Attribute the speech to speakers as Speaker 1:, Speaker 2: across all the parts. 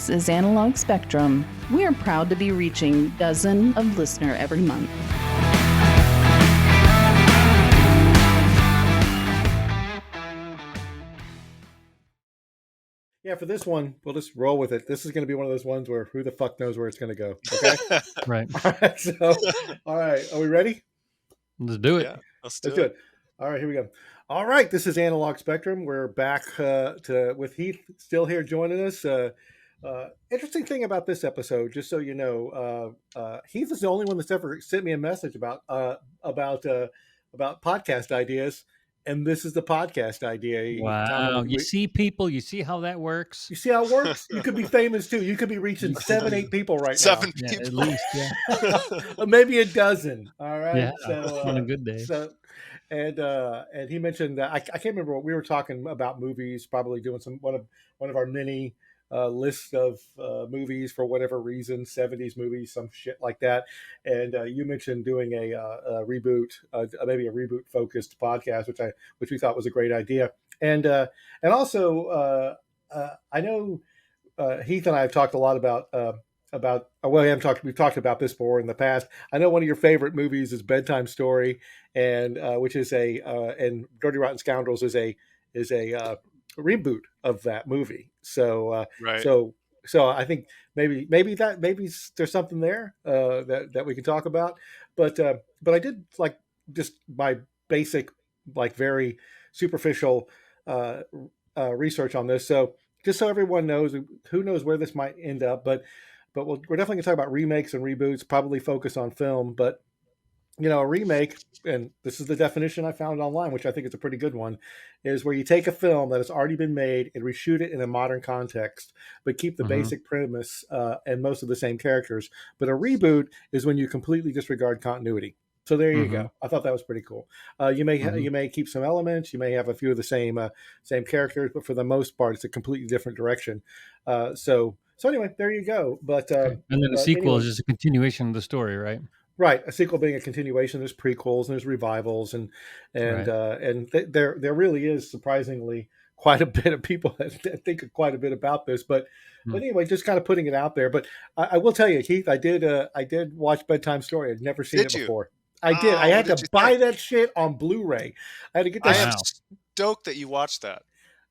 Speaker 1: This is Analog Spectrum. We are proud to be reaching dozens of listeners every month.
Speaker 2: Yeah, for this one, we'll just roll with it. This is going to be one of those ones where who the fuck knows where it's going to go. Okay.
Speaker 3: Right.
Speaker 2: All right. So, all right. Are we ready?
Speaker 3: Let's do it.
Speaker 4: Yeah, let's do
Speaker 2: it. All right. Here we go. All right. This is Analog Spectrum. We're back with Heath still here joining us. Interesting thing about this episode, just so you know, Heath is the only one that's ever sent me a message about podcast ideas. And this is the podcast idea.
Speaker 3: Wow. You see people, you see how that works.
Speaker 2: You see how it works? You could be famous too. You could be reaching 7-8 people right now.
Speaker 4: 7 people.
Speaker 3: At least, yeah.
Speaker 2: Maybe a dozen. All right.
Speaker 3: Yeah,
Speaker 2: so,
Speaker 3: on a good day.
Speaker 2: And he mentioned that I can't remember what we were talking about movies, probably doing one of our mini list of movies for whatever reason, 70s movies, some shit like that. And you mentioned doing a reboot, maybe a reboot focused podcast, which we thought was a great idea. And also I know Heath and I have talked a lot we've talked about this before in the past. I know one of your favorite movies is Bedtime Story, and which is and Dirty Rotten Scoundrels is a reboot of that movie. So
Speaker 4: right.
Speaker 2: So I think maybe there's something there that we can talk about. But I did like just my basic, like very superficial research on this. So just so everyone knows, who knows where this might end up, but we're definitely gonna talk about remakes and reboots, probably focus on film. But a remake, and this is the definition I found online, which I think is a pretty good one, is where you take a film that has already been made and reshoot it in a modern context, but keep the basic premise and most of the same characters. But a reboot is when you completely disregard continuity. So there you go. I thought that was pretty cool. You may keep some elements, you may have a few of the same characters, but for the most part, it's a completely different direction. So anyway, there you go. But
Speaker 3: and then the sequel is just a continuation of the story, right?
Speaker 2: Right, a sequel being a continuation. There's prequels and there's revivals, and there really is surprisingly quite a bit of people that think quite a bit about this. But anyway, just kind of putting it out there. But I will tell you, Heath, I did watch Bedtime Story. I'd never seen it before. I did. I had to buy that shit on Blu-ray. I had to get that.
Speaker 4: I am stoked that you watched that.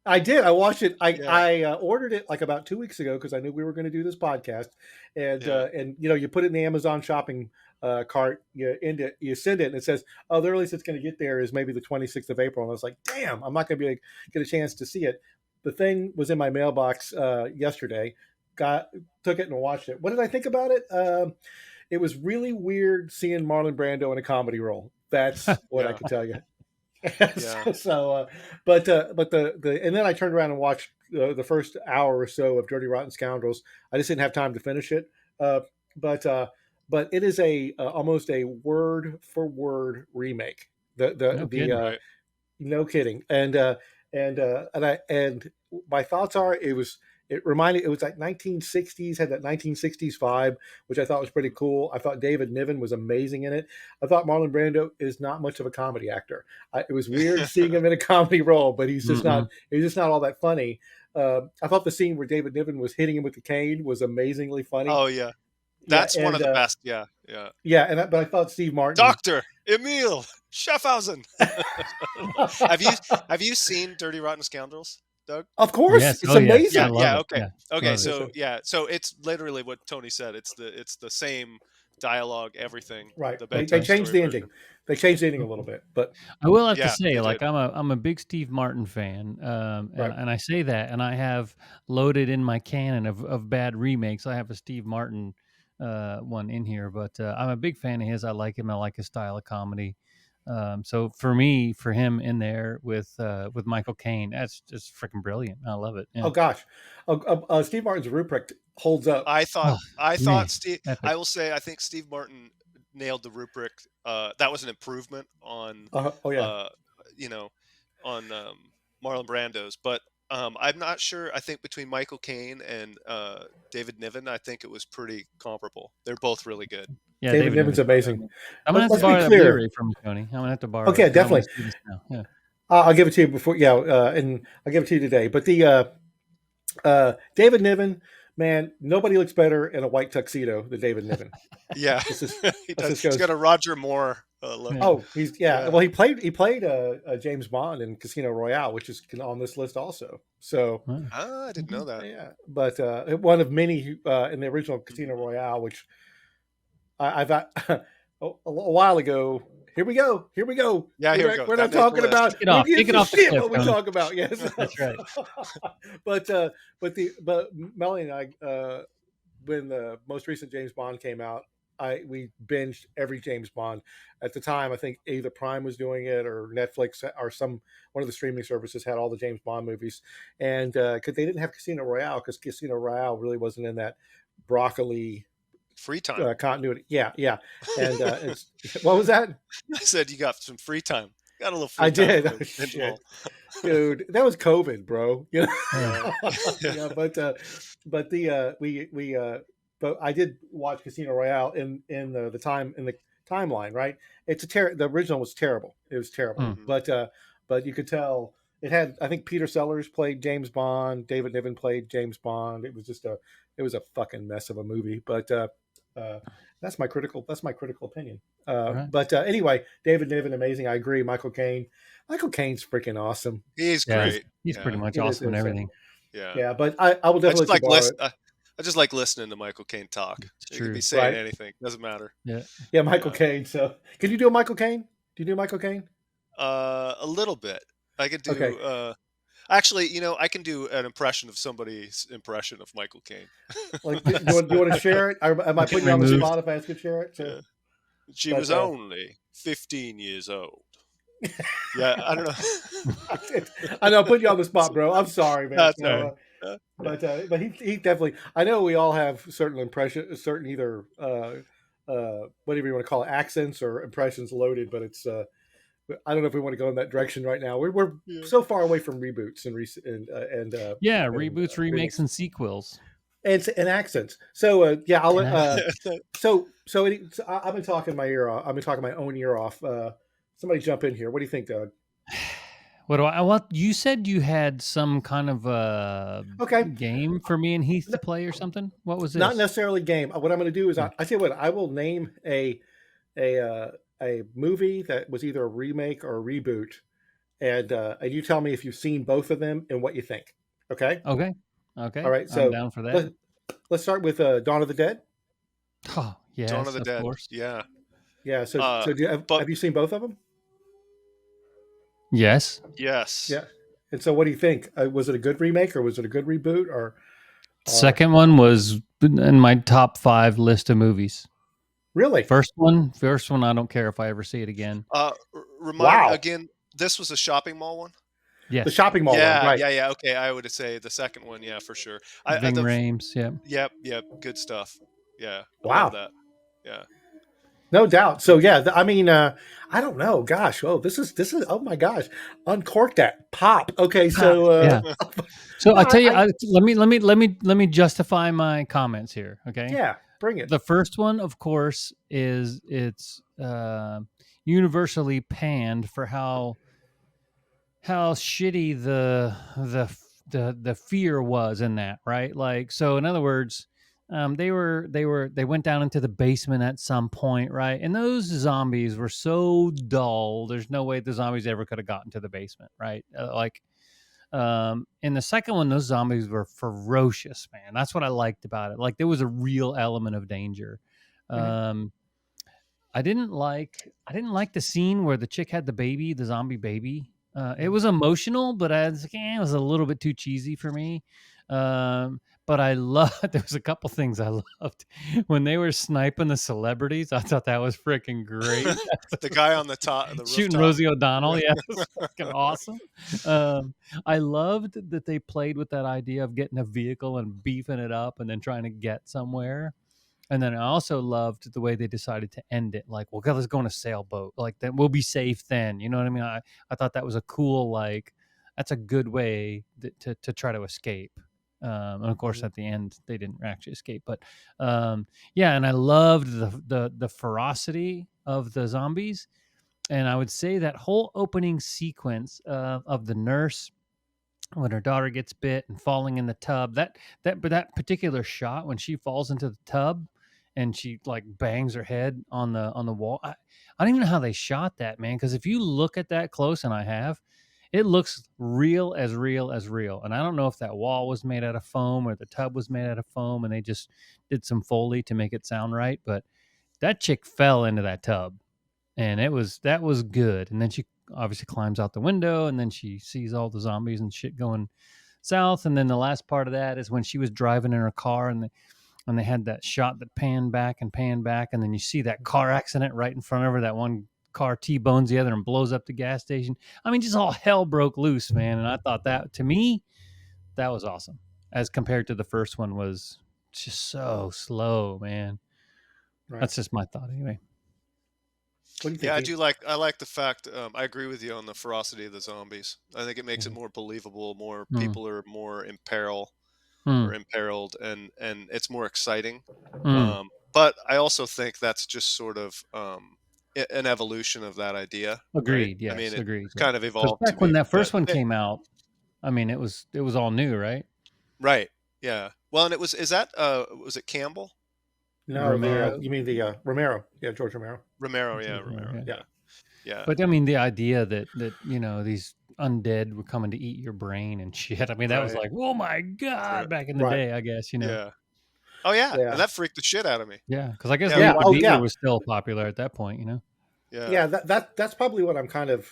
Speaker 2: I did. I watched it. I ordered it like about 2 weeks ago because I knew we were going to do this podcast, and you put it in the Amazon shopping cart, you send it, and it says, oh, the earliest it's going to get there is maybe the 26th of April. And I was like, damn, I'm not going to get a chance to see it. The thing was in my mailbox yesterday. Took it and watched it. What did I think about it? It was really weird seeing Marlon Brando in a comedy role. That's what I can tell you. But and then I turned around and watched the first hour or so of Dirty Rotten Scoundrels. I just didn't have time to finish it. But it is almost a word for word remake. No kidding. And my thoughts are it was like 1960s, had that 1960s vibe, which I thought was pretty cool. I thought David Niven was amazing in it. I thought Marlon Brando is not much of a comedy actor. It was weird seeing him in a comedy role, but he's just not all that funny. I thought the scene where David Niven was hitting him with the cane was amazingly funny.
Speaker 4: Oh yeah. That's one of the best. Yeah.
Speaker 2: Yeah, but I thought Steve Martin,
Speaker 4: Dr. Emil Schaffhausen. Have you seen Dirty Rotten Scoundrels, Doug?
Speaker 2: Of course,
Speaker 3: yes.
Speaker 2: It's amazing.
Speaker 4: Okay. So it's literally what Tony said. It's the same dialogue, everything.
Speaker 2: Right. They changed the ending. They changed the ending a little bit, but
Speaker 3: I will have to say, like, I'm a big Steve Martin fan, and I say that, and I have loaded in my canon of bad remakes. I have a Steve Martin one in here, but I'm a big fan of his. I like him. I like his style of comedy. So for him in there with Michael Caine, that's just freaking brilliant. I love it. Yeah.
Speaker 2: Oh gosh, Steve Martin's Ruprecht holds up.
Speaker 4: I thought Steve. Epic. I will say, I think Steve Martin nailed the Ruprecht. That was an improvement on on Marlon Brando's, but I'm not sure. I think between Michael Caine and David Niven, I think it was pretty comparable. They're both really good.
Speaker 2: Yeah, David Niven's amazing.
Speaker 3: I'm gonna have to borrow that Blu-ray from Tony. I'm gonna have to borrow.
Speaker 2: Okay, definitely.
Speaker 3: Yeah.
Speaker 2: I'll give it to you before. Yeah, and I'll give it to you today. But the David Niven Man, nobody looks better in a white tuxedo than David Niven.
Speaker 4: Yeah,
Speaker 2: This is
Speaker 4: he
Speaker 2: this
Speaker 4: does.
Speaker 2: just
Speaker 4: He's
Speaker 2: goes.
Speaker 4: got a Roger Moore look.
Speaker 3: Yeah.
Speaker 2: Oh, he's
Speaker 4: Yeah.
Speaker 2: Well, he played James Bond in Casino Royale, which is on this list also. So
Speaker 3: Wow.
Speaker 4: I didn't know that.
Speaker 2: yeah, but one of many in the original Casino Royale, which I've a while ago. Here we go. Here we go.
Speaker 4: Yeah, here we go.
Speaker 2: We're
Speaker 4: That
Speaker 2: not
Speaker 4: made the
Speaker 2: talking
Speaker 4: list.
Speaker 2: about.
Speaker 3: Take it
Speaker 2: Who
Speaker 3: off.
Speaker 2: gives
Speaker 3: Take it
Speaker 2: a
Speaker 3: off the
Speaker 2: shit
Speaker 3: cliff,
Speaker 2: what we
Speaker 3: Tony.
Speaker 2: talk about? Yes,
Speaker 3: That's right.
Speaker 2: but Melanie and I, when the most recent James Bond came out, we binged every James Bond. At the time, I think either Prime was doing it or Netflix or one of the streaming services had all the James Bond movies, and because they didn't have Casino Royale, because Casino Royale really wasn't in that broccoli
Speaker 4: Free time.
Speaker 2: continuity. Yeah, and it's what was that?
Speaker 4: I said you got some free time. Got a little free
Speaker 2: I
Speaker 4: time.
Speaker 2: did.
Speaker 4: to
Speaker 2: Oh,
Speaker 4: binge
Speaker 2: shit.
Speaker 4: them all.
Speaker 2: Dude, that was COVID, bro. You know?
Speaker 3: Yeah.
Speaker 2: Yeah, but I did watch Casino Royale in the timeline, right? The original was terrible. It was terrible,
Speaker 3: Mm.
Speaker 2: but you could tell it had. I think Peter Sellers played James Bond. David Niven played James Bond. It was a fucking mess of a movie. But that's my critical opinion.
Speaker 3: Right.
Speaker 2: But anyway, David Niven, amazing. I agree. Michael Caine Cane's freaking awesome.
Speaker 4: He's
Speaker 3: Yeah,
Speaker 4: great.
Speaker 3: he's
Speaker 4: Yeah.
Speaker 3: pretty much
Speaker 2: It is
Speaker 3: awesome in
Speaker 2: insane.
Speaker 3: everything.
Speaker 4: Yeah.
Speaker 2: Yeah, but I will
Speaker 4: I
Speaker 2: definitely
Speaker 4: just like
Speaker 2: borrow it.
Speaker 4: I just like listening to Michael Caine talk.
Speaker 3: It's
Speaker 4: He could
Speaker 3: true.
Speaker 4: be saying
Speaker 2: Right.
Speaker 4: anything. Doesn't matter.
Speaker 3: Yeah.
Speaker 2: Yeah, Michael
Speaker 4: Yeah.
Speaker 2: Caine. So, can you do a Michael Caine? Do you do Michael Caine?
Speaker 4: A little bit. I could do.
Speaker 2: Okay.
Speaker 4: Actually, I can do an impression of somebody's impression of Michael Caine.
Speaker 2: Like, do you want to share it? Am I putting you on the
Speaker 3: removed.
Speaker 2: spot if I ask you to share it?
Speaker 4: Yeah. She
Speaker 2: But,
Speaker 4: was only 15 years old. Yeah, I don't know.
Speaker 2: I know, I'm putting you on the spot, bro. I'm sorry, man.
Speaker 4: That's
Speaker 2: So,
Speaker 4: all right.
Speaker 2: but he definitely. I know we all have certain either whatever you want to call it, accents or impressions loaded. But it's I don't know if we want to go in that direction right now. We're
Speaker 4: Yeah.
Speaker 2: so far away from reboots and
Speaker 3: Yeah,
Speaker 2: and,
Speaker 3: reboots, remakes, and sequels.
Speaker 2: and accents. So yeah, I'll
Speaker 3: And
Speaker 2: so I've been talking my ear off. I've been talking my own ear off. Somebody jump in here. What do you think, Doug?
Speaker 3: What do I want? You said you had some kind of
Speaker 2: Okay.
Speaker 3: game for me and Heath to play or something. What was this?
Speaker 2: Not necessarily game. What I'm going to do is I tell you what, I will name a movie that was either a remake or a reboot, and you tell me if you've seen both of them and what you think. Okay.
Speaker 3: Okay.
Speaker 2: All right. So
Speaker 3: I'm down for that.
Speaker 2: let's start with Dawn of the Dead.
Speaker 3: Oh, yes,
Speaker 4: Dawn of the Dead.
Speaker 3: course.
Speaker 4: Yeah.
Speaker 2: Yeah. So
Speaker 4: but-
Speaker 2: have you seen both of them?
Speaker 3: Yes.
Speaker 4: Yes.
Speaker 2: Yeah. And so, what do you think? Was it a good remake or was it a good reboot? Or
Speaker 3: Second one was in my top 5 list of movies.
Speaker 2: really?
Speaker 3: First one, I don't care if I ever see it again.
Speaker 2: Wow.
Speaker 4: Again, this was a shopping mall one.
Speaker 3: Yes.
Speaker 2: The shopping mall
Speaker 4: Yeah,
Speaker 2: one, right?
Speaker 4: yeah. Okay, I would say the second one. Yeah, for sure.
Speaker 3: Ving Rhames. Yeah.
Speaker 4: Yep. Good stuff. Yeah. I
Speaker 2: Wow.
Speaker 4: love that. Yeah.
Speaker 2: No doubt. So yeah, I mean, I don't know. Gosh, this is. Oh my gosh, uncork that pop. Okay, so
Speaker 3: Yeah. So I'll tell you. Let me justify my comments here. Okay.
Speaker 2: yeah, bring it.
Speaker 3: The first one, of course, it's universally panned for how shitty the fear was in that, right? Like, so in other words, they went down into the basement at some point, right? And those zombies were so dull. There's no way the zombies ever could have gotten to the basement, right? In the second one, those zombies were ferocious, man. That's what I liked about it. Like, there was a real element of danger. I didn't like the scene where the chick had the zombie baby. It was emotional, but it was a little bit too cheesy for me. But I loved, there was a couple things I loved when they were sniping the celebrities. I thought that was freaking great.
Speaker 4: The guy on the top of the
Speaker 3: Shooting
Speaker 4: rooftop.
Speaker 3: Rosie O'Donnell. Yeah, it was fucking awesome. I loved that they played with that idea of getting a vehicle and beefing it up and then trying to get somewhere. And then I also loved the way they decided to end it. Like, well, God, let's go on a sailboat. Like, that we'll be safe then. You know what I mean? I thought that was a cool, like, that's a good way to try to escape. And of course, at the end, they didn't actually escape. But yeah, and I loved the ferocity of the zombies. And I would say that whole opening sequence of the nurse when her daughter gets bit and falling in the tub. That particular shot when she falls into the tub and she like bangs her head on the wall. I don't even know how they shot that, man. Because if you look at that close, and I have, it looks real as real as real. And I don't know if that wall was made out of foam or the tub was made out of foam, and they just did some Foley to make it sound right. But that chick fell into that tub, and that was good. And then she obviously climbs out the window, and then she sees all the zombies and shit going south. And then the last part of that is when she was driving in her car, and they had that shot that panned back, and then you see that car accident right in front of her. That one car T-bones the other and blows up the gas station. I mean, just all hell broke loose, man. And I thought that, to me, that was awesome as compared to the first one. Was just so slow, man.
Speaker 2: Right.
Speaker 3: That's just my thought anyway.
Speaker 2: What do you think?
Speaker 4: Yeah,
Speaker 2: Heath?
Speaker 4: I like the fact. I agree with you on the ferocity of the zombies. I think it makes it more believable. More people are more in peril or imperiled, and it's more exciting. But I also think that's just sort of an evolution of that idea.
Speaker 3: Agreed.
Speaker 4: Right?
Speaker 3: Yes,
Speaker 4: I mean,
Speaker 3: agreed.
Speaker 4: it's kind of
Speaker 3: Because
Speaker 4: evolved to
Speaker 3: back when
Speaker 4: be.
Speaker 3: that first
Speaker 4: But
Speaker 3: one came out, I mean, it was all new, right?
Speaker 4: right, yeah. Well, and it was. Is that was it Campbell?
Speaker 2: No,
Speaker 3: Romero.
Speaker 2: you mean the Romero? Yeah, George Romero.
Speaker 4: Romero, yeah, Romero.
Speaker 3: Yeah.
Speaker 4: Yeah.
Speaker 3: But I mean, the idea that these undead were coming to eat your brain and shit. I mean, that was
Speaker 4: Right.
Speaker 3: like, oh my god,
Speaker 4: Right.
Speaker 3: back in the
Speaker 2: Right.
Speaker 3: day, I guess.
Speaker 4: Yeah. Oh yeah.
Speaker 2: Yeah.
Speaker 4: And that freaked the shit out of me.
Speaker 3: Yeah, because I guess
Speaker 4: Yeah,
Speaker 3: Leave
Speaker 2: Yeah.
Speaker 3: It to
Speaker 2: Oh,
Speaker 3: Beaver
Speaker 2: yeah.
Speaker 3: was still popular at that point.
Speaker 4: Yeah.
Speaker 2: Yeah. That's probably what I'm kind of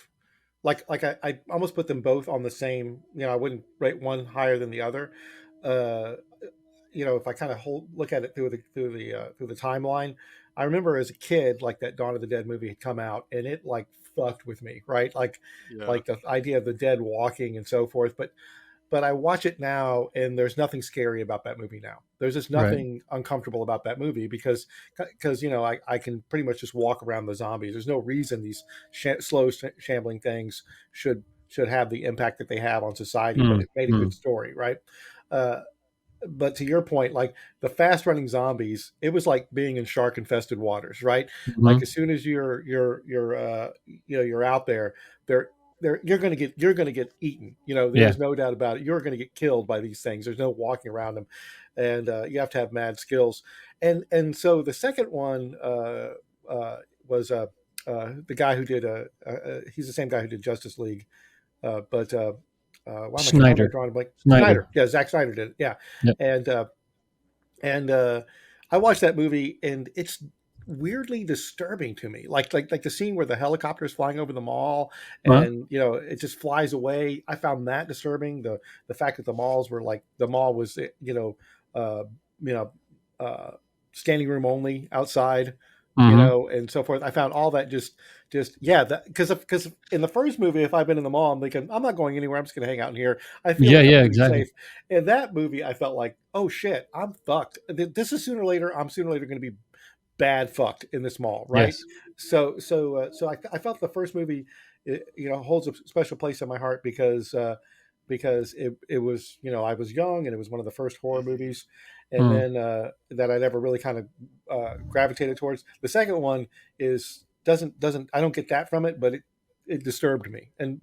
Speaker 2: like. I almost put them both on the same. I wouldn't rate one higher than the other. Uh, if I kind of look at it through the timeline, I remember as a kid, like that Dawn of the Dead movie had come out, and it like fucked with me, right? Like
Speaker 4: Yeah.
Speaker 2: the idea of the dead walking and so forth. But I watch it now, and there's nothing scary about that movie now. There's just
Speaker 3: Right.
Speaker 2: nothing uncomfortable about that movie because I can pretty much just walk around the zombies. There's no reason these slow shambling things should have the impact that they have on society. But it made a good story, right? Uh, but to your point, like the fast running zombies, it was like being in shark infested waters, right? Like as soon as you're out there, you're going to get eaten. There's no doubt about it. You're going to get killed by these things. There's no walking around them, and you have to have mad skills. And so the second one was the guy who did he's the same guy who did Justice League, but why am I drawing a blank? Snyder. Yeah, Zack Snyder did it. Yeah. Yep. And I watched that movie, and it's weirdly disturbing to me. Like the scene where the helicopter is flying over the mall, and it just flies away. I found that disturbing. The fact that the mall was standing room only outside. And so forth. I found all that just because in the first movie, if I've been in the mall, I'm thinking I'm not going anywhere. I'm just going to hang out in here. I feel like I'm
Speaker 3: exactly
Speaker 2: safe. In that movie, I felt like, oh shit, I'm fucked. This is sooner or later going to be bad fucked in this mall, right?
Speaker 3: Yes.
Speaker 2: So I felt the first movie, holds a special place in my heart because it was I was young, and it was one of the first horror movies, and then that I'd ever really kind of gravitated towards. The second one doesn't I don't get that from it, but it disturbed me. And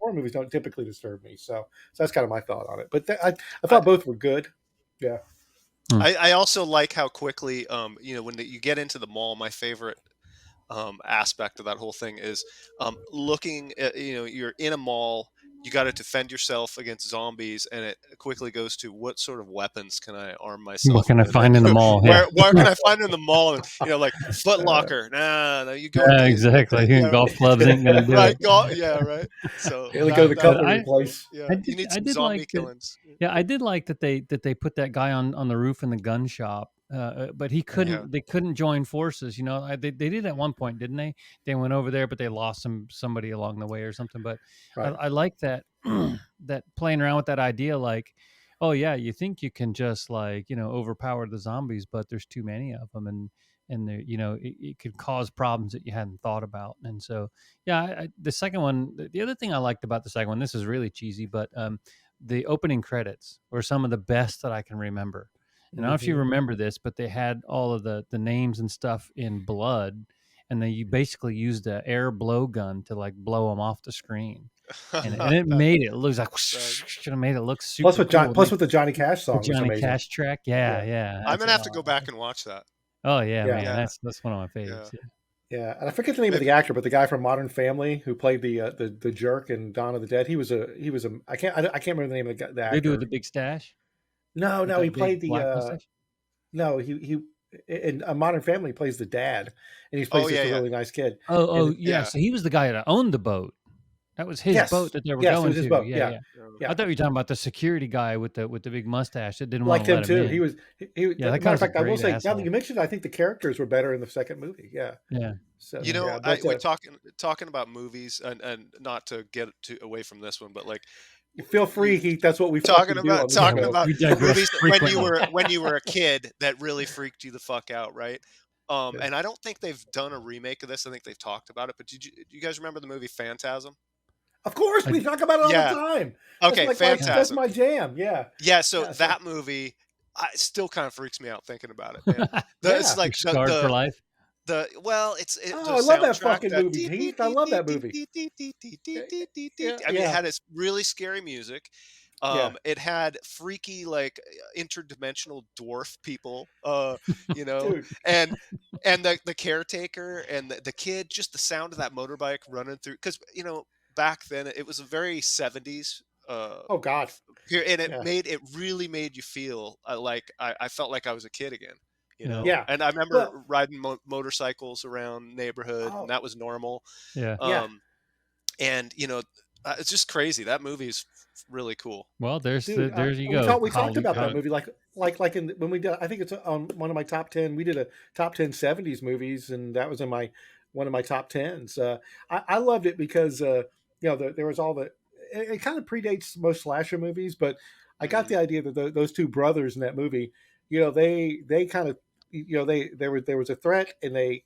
Speaker 2: horror movies don't typically disturb me, so that's kind of my thought on it. But I thought both were good. Yeah.
Speaker 4: I also like how quickly when you get into the mall. My favorite aspect of that whole thing is looking at you're in a mall. You got to defend yourself against zombies, and it quickly goes to what sort of weapons can I arm myself?
Speaker 3: What can I find in the mall?
Speaker 4: Where can I find in the mall? Like Foot Locker. No, you go.
Speaker 3: Exactly. Golf clubs ain't gonna do
Speaker 4: right,
Speaker 3: it.
Speaker 4: Yeah, right. So
Speaker 2: you go to the cutlery place.
Speaker 4: Yeah, you need some zombie killings.
Speaker 3: I did like that they put that guy on the roof in the gun shop. But he couldn't.
Speaker 4: Yeah.
Speaker 3: They couldn't join forces. They did at one point, didn't they? They went over there, but they lost somebody along the way or something. But
Speaker 2: Right.
Speaker 3: I like that that playing around with that idea, like, oh yeah, you think you can just overpower the zombies, but there's too many of them, and it could cause problems that you hadn't thought about. And so the second one, the other thing I liked about the second one, this is really cheesy, but the opening credits were some of the best that I can remember. And I don't know if you remember this, but they had all of the names and stuff in blood, and then you basically used an air blow gun to blow them off the screen. and it made it look like should have made it look super
Speaker 2: Plus with
Speaker 3: cool.
Speaker 2: Plus with the Johnny Cash
Speaker 3: The
Speaker 2: song was
Speaker 3: Johnny
Speaker 2: amazing.
Speaker 3: Cash track, yeah.
Speaker 4: I'm gonna have to go back and watch that.
Speaker 3: Oh yeah,
Speaker 2: Yeah.
Speaker 3: man,
Speaker 4: Yeah.
Speaker 3: that's one of my faves.
Speaker 4: Yeah.
Speaker 2: Yeah, and I forget the name of the actor, but the guy from Modern Family who played the jerk in Dawn of the Dead, he was a I can't remember the name of the actor.
Speaker 3: They do with the big stash.
Speaker 2: No,
Speaker 3: With
Speaker 2: he
Speaker 3: that
Speaker 2: played
Speaker 3: big black mustache?
Speaker 2: no, he in a Modern Family he plays the dad, and he plays just a really nice kid.
Speaker 3: Yeah. So he was the guy that owned the boat. That was his boat that they were going
Speaker 2: it was his
Speaker 3: to.
Speaker 2: boat.
Speaker 3: Yeah. I thought you were talking about the security guy with the big mustache that didn't want to let him in.
Speaker 2: He was.
Speaker 3: Yeah,
Speaker 2: matter of fact, I will say, now that you mentioned it, I think the characters were better in the second movie. Yeah.
Speaker 3: Yeah.
Speaker 2: So
Speaker 4: we're talking about movies, and not to get away from this one, but like,
Speaker 2: feel free, Heath. That's what we
Speaker 4: talking about movies
Speaker 3: frequently.
Speaker 4: when you were a kid that really freaked you the fuck out, right? And I don't think they've done a remake of this. I think they've talked about it. But do you guys remember the movie Phantasm?
Speaker 2: Of course, we talk about it all the time.
Speaker 4: Okay, Phantasm.
Speaker 2: That's my jam. Yeah.
Speaker 4: Yeah. So that movie, still kind of freaks me out thinking about it. Man. It's like
Speaker 3: scarred for life.
Speaker 4: I
Speaker 2: love that fucking movie, Heath. I love that movie.
Speaker 4: I mean, it had this really scary music. It had freaky, like, interdimensional dwarf people, and the caretaker and the kid, just the sound of that motorbike running through, because back then it was a very 70s.
Speaker 2: Oh God!
Speaker 4: And it really made you feel like I felt like I was a kid again.
Speaker 2: Yeah.
Speaker 4: And I remember riding motorcycles around neighborhood, and that was normal.
Speaker 3: Yeah.
Speaker 4: And it's just crazy. That movie is really cool.
Speaker 3: Well, there you go.
Speaker 2: We talked about that movie when we did. I think it's on one of my top 10. We did a top 10 70s movies, and that was in one of my top 10s. I loved it because there was all the. It kind of predates most slasher movies, but I got the idea that those two brothers in that movie, they kind of. There was a threat, and they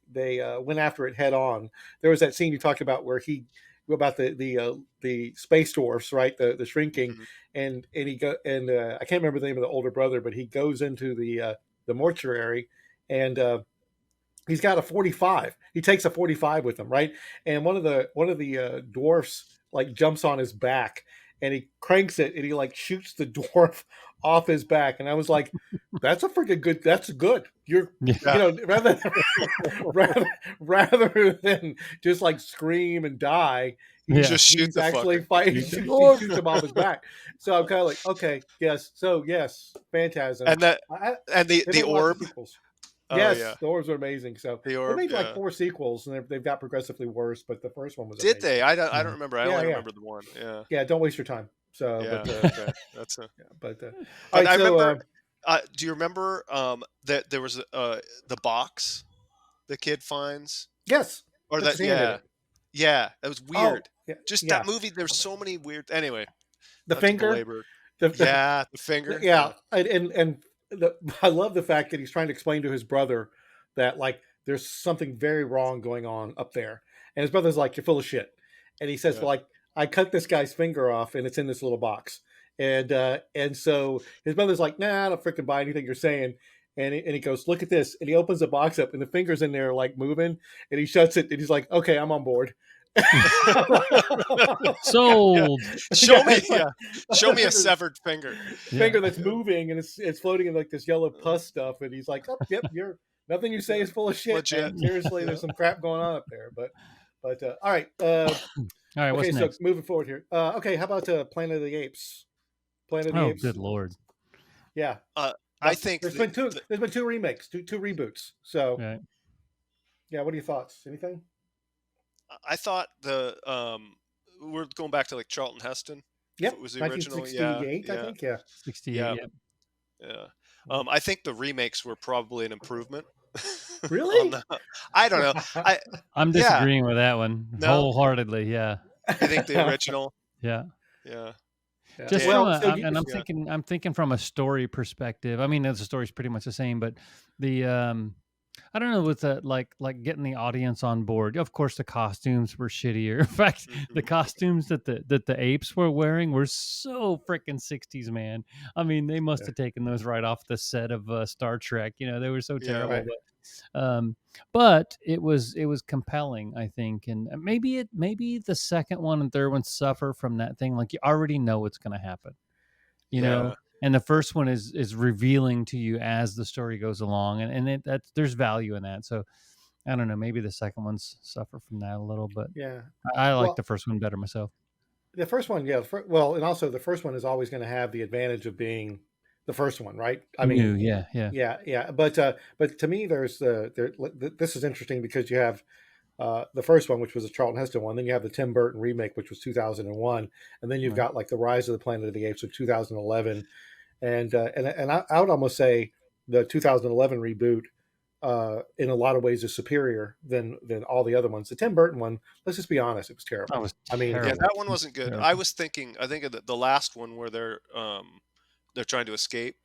Speaker 2: went after it head on. There was that scene you talked about where about the space dwarfs, right? The shrinking, and he I can't remember the name of the older brother, but he goes into the mortuary, and he's got a 45. He takes a 45 with him, right? And one of the dwarfs like jumps on his back, and he cranks it, and he like shoots the dwarf off his back. And I was like, that's a freaking good. That's good. Rather than just like scream and die,
Speaker 4: he's
Speaker 2: actually fighting. He shoots him off his back. So I'm kind of like, okay, yes. So yes, Phantasm.
Speaker 4: And the orb.
Speaker 2: The orbs are amazing. So
Speaker 4: the orb,
Speaker 2: they made like 4 sequels, and they've got progressively worse. But the first one was.
Speaker 4: Did
Speaker 2: amazing.
Speaker 4: they? I don't remember. I only remember the one. Yeah.
Speaker 2: Yeah. Don't waste your time. So.
Speaker 4: Yeah.
Speaker 2: Okay.
Speaker 4: That's a.
Speaker 2: But
Speaker 4: I remember. Do you remember that there was the box the kid finds?
Speaker 2: Yes.
Speaker 4: Or that? Yeah. That was weird. Just that movie. There's so many weird. Anyway.
Speaker 2: The finger.
Speaker 4: The finger.
Speaker 2: Yeah. And I love the fact that he's trying to explain to his brother that like there's something very wrong going on up there, and his brother's like, "You're full of shit," and he says, "Well, like I cut this guy's finger off, and it's in this little box," and so his brother's like, "Nah, I don't freaking buy anything you're saying," and he goes, "Look at this," and he opens the box up, and the finger's in there like moving, and he shuts it, and he's like, "Okay, I'm on board."
Speaker 3: Sold.
Speaker 4: Show me a severed finger
Speaker 2: that's moving, and it's floating in like this yellow pus stuff, and he's like, "Oh, yep, nothing you say is full of shit." Seriously, there's some crap going on up there. But all right,
Speaker 3: all right. What's
Speaker 2: okay,
Speaker 3: next?
Speaker 2: So moving forward here. Okay, how about Planet of the Apes? Planet of the Apes.
Speaker 3: Good lord.
Speaker 2: Yeah.
Speaker 4: I think
Speaker 2: there's been two remakes, two reboots. So
Speaker 3: right.
Speaker 2: Yeah, what are your thoughts? Anything?
Speaker 4: I thought we're going back to like Charlton Heston.
Speaker 2: Yep,
Speaker 4: it was the original.
Speaker 2: 1968, I think. Yeah,
Speaker 3: 68.
Speaker 4: Yeah. I think the remakes were probably an improvement.
Speaker 2: Really?
Speaker 4: I don't know.
Speaker 3: I'm disagreeing with that one wholeheartedly. Yeah.
Speaker 4: I think the original.
Speaker 3: Yeah.
Speaker 4: Yeah.
Speaker 3: Just I'm thinking from a story perspective. I mean, the story's pretty much the same, but the I don't know what's that like getting the audience on board. Of course, the costumes were shittier. In fact, the
Speaker 4: Mhm.
Speaker 3: costumes that the apes were wearing were so freaking 60s, man. I mean, they must
Speaker 2: Yeah.
Speaker 3: have taken those right off the set of Star Trek. You know, they were so
Speaker 4: Yeah.
Speaker 3: terrible,
Speaker 2: Right.
Speaker 3: but it was compelling, I think, and maybe the second one and third one suffer from that thing. Like you already know what's going to happen, you
Speaker 4: Yeah.
Speaker 3: know. And the first one is revealing to you as the story goes along, that's there's value in that. So I don't know, maybe the second ones suffer from that a little, but
Speaker 2: Yeah.
Speaker 3: I like
Speaker 2: Well,
Speaker 3: the first one better myself.
Speaker 2: the first one, yeah. Well, and also the first one is always going to have the advantage of being the first one, right? I
Speaker 3: New,
Speaker 2: mean,
Speaker 3: yeah.
Speaker 2: yeah, yeah. But to me, this is interesting because you have the first one, which was a Charlton Heston one. Then you have the Tim Burton remake, which was 2001, and then you've
Speaker 3: Right.
Speaker 2: got like the Rise of the Planet of the Apes of 2011, and I would almost say the 2011 reboot in a lot of ways is superior than all the other ones. The Tim Burton one, let's just be honest, it was
Speaker 3: That
Speaker 2: terrible.
Speaker 3: was
Speaker 2: I mean,
Speaker 4: Yeah,
Speaker 3: terrible.
Speaker 4: that one wasn't good. I
Speaker 3: Terrible.
Speaker 4: was thinking, I think of the last one where they're trying to escape,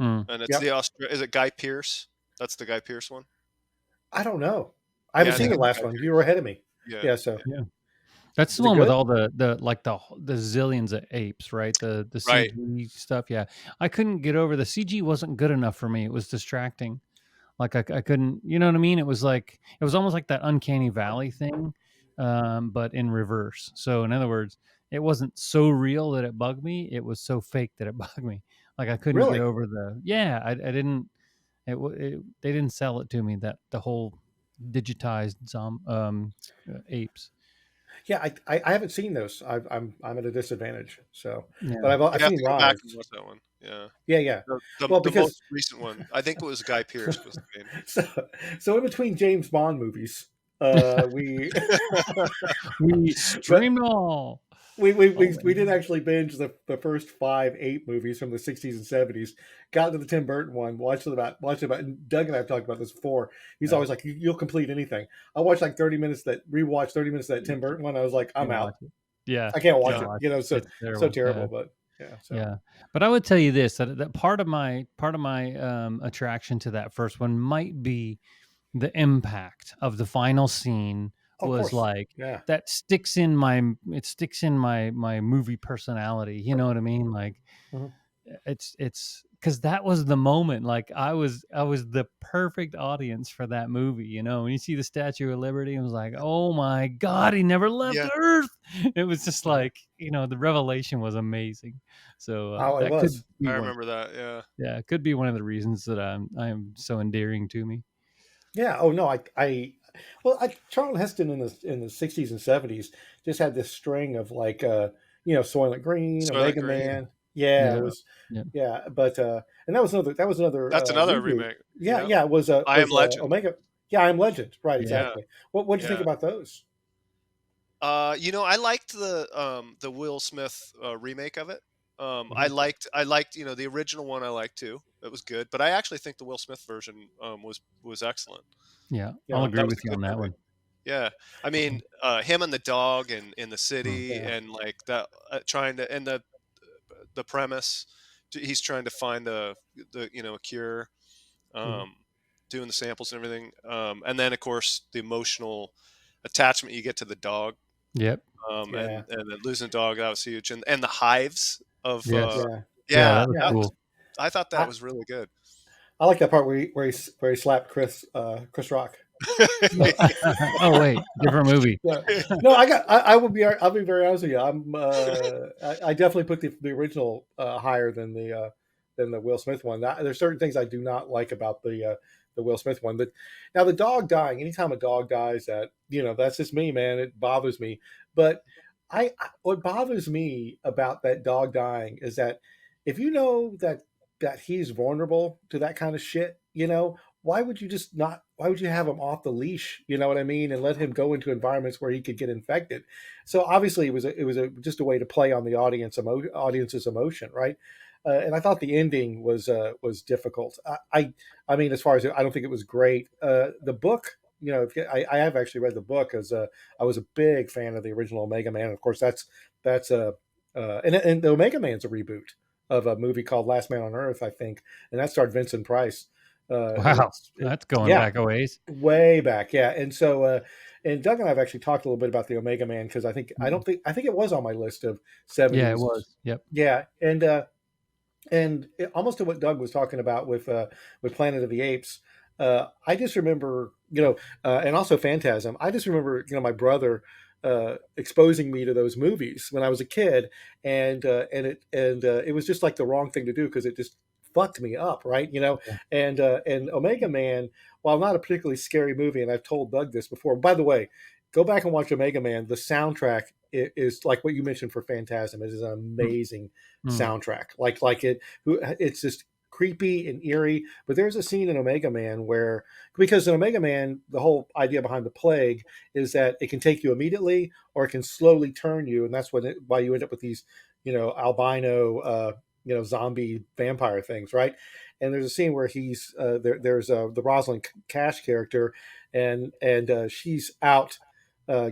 Speaker 3: Mm.
Speaker 4: and it's
Speaker 2: yep.
Speaker 4: the Is it Guy Pearce? That's the Guy Pearce one.
Speaker 2: I don't know. I haven't
Speaker 4: Yeah, I
Speaker 2: seen
Speaker 4: think
Speaker 2: the
Speaker 4: it's
Speaker 2: last
Speaker 4: Guy
Speaker 2: one. You
Speaker 4: Pearce.
Speaker 2: were ahead of me.
Speaker 4: Yeah,
Speaker 2: Yeah. So
Speaker 3: Yeah. That's the
Speaker 2: is it
Speaker 3: one with
Speaker 2: good?
Speaker 3: all the like the zillions of apes, right? The
Speaker 4: right.
Speaker 3: CG stuff. Yeah. I couldn't get over the CG wasn't good enough for me. It was distracting. Like I couldn't, you know what I mean? It was like it was almost like that uncanny valley thing, but in reverse. So in other words, it wasn't so real that it bugged me. It was so fake that it bugged me. Like I couldn't get
Speaker 2: Really?
Speaker 3: over the yeah. I didn't. They didn't sell it to me that the whole digitized apes.
Speaker 2: Yeah. I haven't seen those. I'm at a disadvantage. So, but
Speaker 3: Yeah.
Speaker 2: I've
Speaker 4: You have
Speaker 2: seen
Speaker 4: to go back and
Speaker 2: Rise.
Speaker 4: watch that one. Yeah,
Speaker 2: Yeah. Yeah.
Speaker 4: the
Speaker 2: Well,
Speaker 4: the most
Speaker 2: because
Speaker 4: recent one. I think it was Guy Pearce was the main.
Speaker 2: so so in between James Bond movies, we
Speaker 3: We
Speaker 2: but
Speaker 3: streamed all. Oh
Speaker 2: we did
Speaker 3: man.
Speaker 2: actually binge the first five eight movies from the 60s and 70s. Got to the Tim Burton one, watched it about. And Doug and I have talked about this before. He's
Speaker 3: Yeah.
Speaker 2: always like, "You'll complete anything." I watched like 30 minutes that rewatched 30 minutes of that Tim Burton one. I was like, I'm
Speaker 3: Can't
Speaker 2: out.
Speaker 3: watch it. Yeah.
Speaker 2: I can't watch
Speaker 3: Can't
Speaker 4: Yeah,
Speaker 2: it.
Speaker 3: watch
Speaker 2: You
Speaker 3: it.
Speaker 2: know, so
Speaker 3: It's
Speaker 2: so
Speaker 3: terrible. Yeah.
Speaker 2: terrible. But yeah, so
Speaker 3: Yeah. But I would tell you this that part of my attraction to that first one might be the impact of the final scene
Speaker 2: of
Speaker 3: was
Speaker 2: course,
Speaker 3: like
Speaker 2: yeah,
Speaker 3: that sticks in my movie personality. You know what I mean? Like
Speaker 2: Mhm.
Speaker 3: it's because that was the moment. Like I was the perfect audience for that movie. You know, when you see the Statue of Liberty, it was like, oh my god, he never left
Speaker 4: yeah.
Speaker 3: Earth. It was just
Speaker 2: Mhm.
Speaker 3: like the revelation was amazing. So
Speaker 2: Oh, it
Speaker 3: that could
Speaker 2: was.
Speaker 3: be
Speaker 4: I
Speaker 3: one.
Speaker 4: remember that. Yeah,
Speaker 3: Yeah, it could be one of the reasons that I'm so endearing to me.
Speaker 2: Yeah. Oh no, well, Charlton Heston in the 60s and 70s just had this string of like, Soylent Green,
Speaker 4: Soylent
Speaker 2: Omega
Speaker 4: Green.
Speaker 2: Man. Yeah,
Speaker 3: Yeah,
Speaker 2: it was.
Speaker 3: yeah,
Speaker 2: Yeah, but and that was another
Speaker 4: That's another
Speaker 2: reboot.
Speaker 4: remake.
Speaker 2: Yeah,
Speaker 4: Yeah,
Speaker 2: yeah, it
Speaker 4: I Am Legend.
Speaker 2: Omega. Yeah, I'm Legend. Right,
Speaker 3: yeah.
Speaker 4: Yeah,
Speaker 2: exactly. What did you think
Speaker 4: yeah.
Speaker 2: about those?
Speaker 4: I liked the Will Smith remake of it. I
Speaker 2: Mhm.
Speaker 4: liked the original one. I liked too. It was good, but I actually think the Will Smith version was excellent.
Speaker 3: Yeah, I'll
Speaker 2: Yeah,
Speaker 3: agree
Speaker 4: That was
Speaker 3: with
Speaker 4: a
Speaker 3: you
Speaker 4: good
Speaker 3: on that
Speaker 4: movie.
Speaker 3: one.
Speaker 4: Yeah, I mean, him and the dog and in the
Speaker 3: Mm.
Speaker 4: city
Speaker 2: yeah.
Speaker 4: and like that trying to and the premise. He's trying to find a cure,
Speaker 2: Mhm.
Speaker 4: um, doing the samples and everything, and then of course the emotional attachment you get to the dog,
Speaker 3: Yep.
Speaker 2: Yeah,
Speaker 4: and then losing the dog, that was huge, and the hives of
Speaker 3: Yes.
Speaker 2: yeah,
Speaker 3: Yeah,
Speaker 4: yeah,
Speaker 3: that was
Speaker 2: yeah.
Speaker 3: cool.
Speaker 4: I thought that
Speaker 2: I,
Speaker 4: was really good.
Speaker 2: I like that part where he slapped Chris Rock. No,
Speaker 3: Oh wait, different movie.
Speaker 2: no, no. I'll be very honest with you. I definitely put the original higher than the Will Smith one. There's certain things I do not like about the Will Smith one. But now the dog dying. Anytime a dog dies, that's just me, man. It bothers me. But what bothers me about that dog dying is that if you know that he's vulnerable to that kind of shit, why would you just not why would you have him off the leash, you know what I mean, and let him go into environments where he could get infected? So obviously just a way to play on the audience's emotion, right? And I thought the ending was difficult. I mean, as far as I don't think it was great. The book, I have actually read the book as I was a big fan of the original Omega Man. Of course, that's and the Omega Man's a reboot of a movie called Last Man on Earth, I think, and that starred Vincent Price.
Speaker 3: Wow, that's going
Speaker 2: yeah,
Speaker 3: back a ways.
Speaker 2: way back, yeah. And so, and Doug and I have actually talked a little bit about the Omega Man because I think it was on my list of
Speaker 3: Yeah, it
Speaker 2: 70s.
Speaker 3: was. Yep.
Speaker 2: Yeah, and almost to what Doug was talking about with Planet of the Apes. I just remember, and also Phantasm. I just remember, my brother exposing me to those movies when I was a kid, and it was just like the wrong thing to do because it just fucked me up, right?
Speaker 3: Yeah.
Speaker 2: And Omega Man, while not a particularly scary movie, and I've told Doug this before. By the way, go back and watch Omega Man. The soundtrack is like what you mentioned for Phantasm. It is an amazing soundtrack. It's just creepy and eerie. But there's a scene in Omega Man because in Omega Man, the whole idea behind the plague is that it can take you immediately or it can slowly turn you, and that's why you end up with these, albino, zombie vampire things, right? And there's a scene where he's there's the Rosalind Cash character, and she's out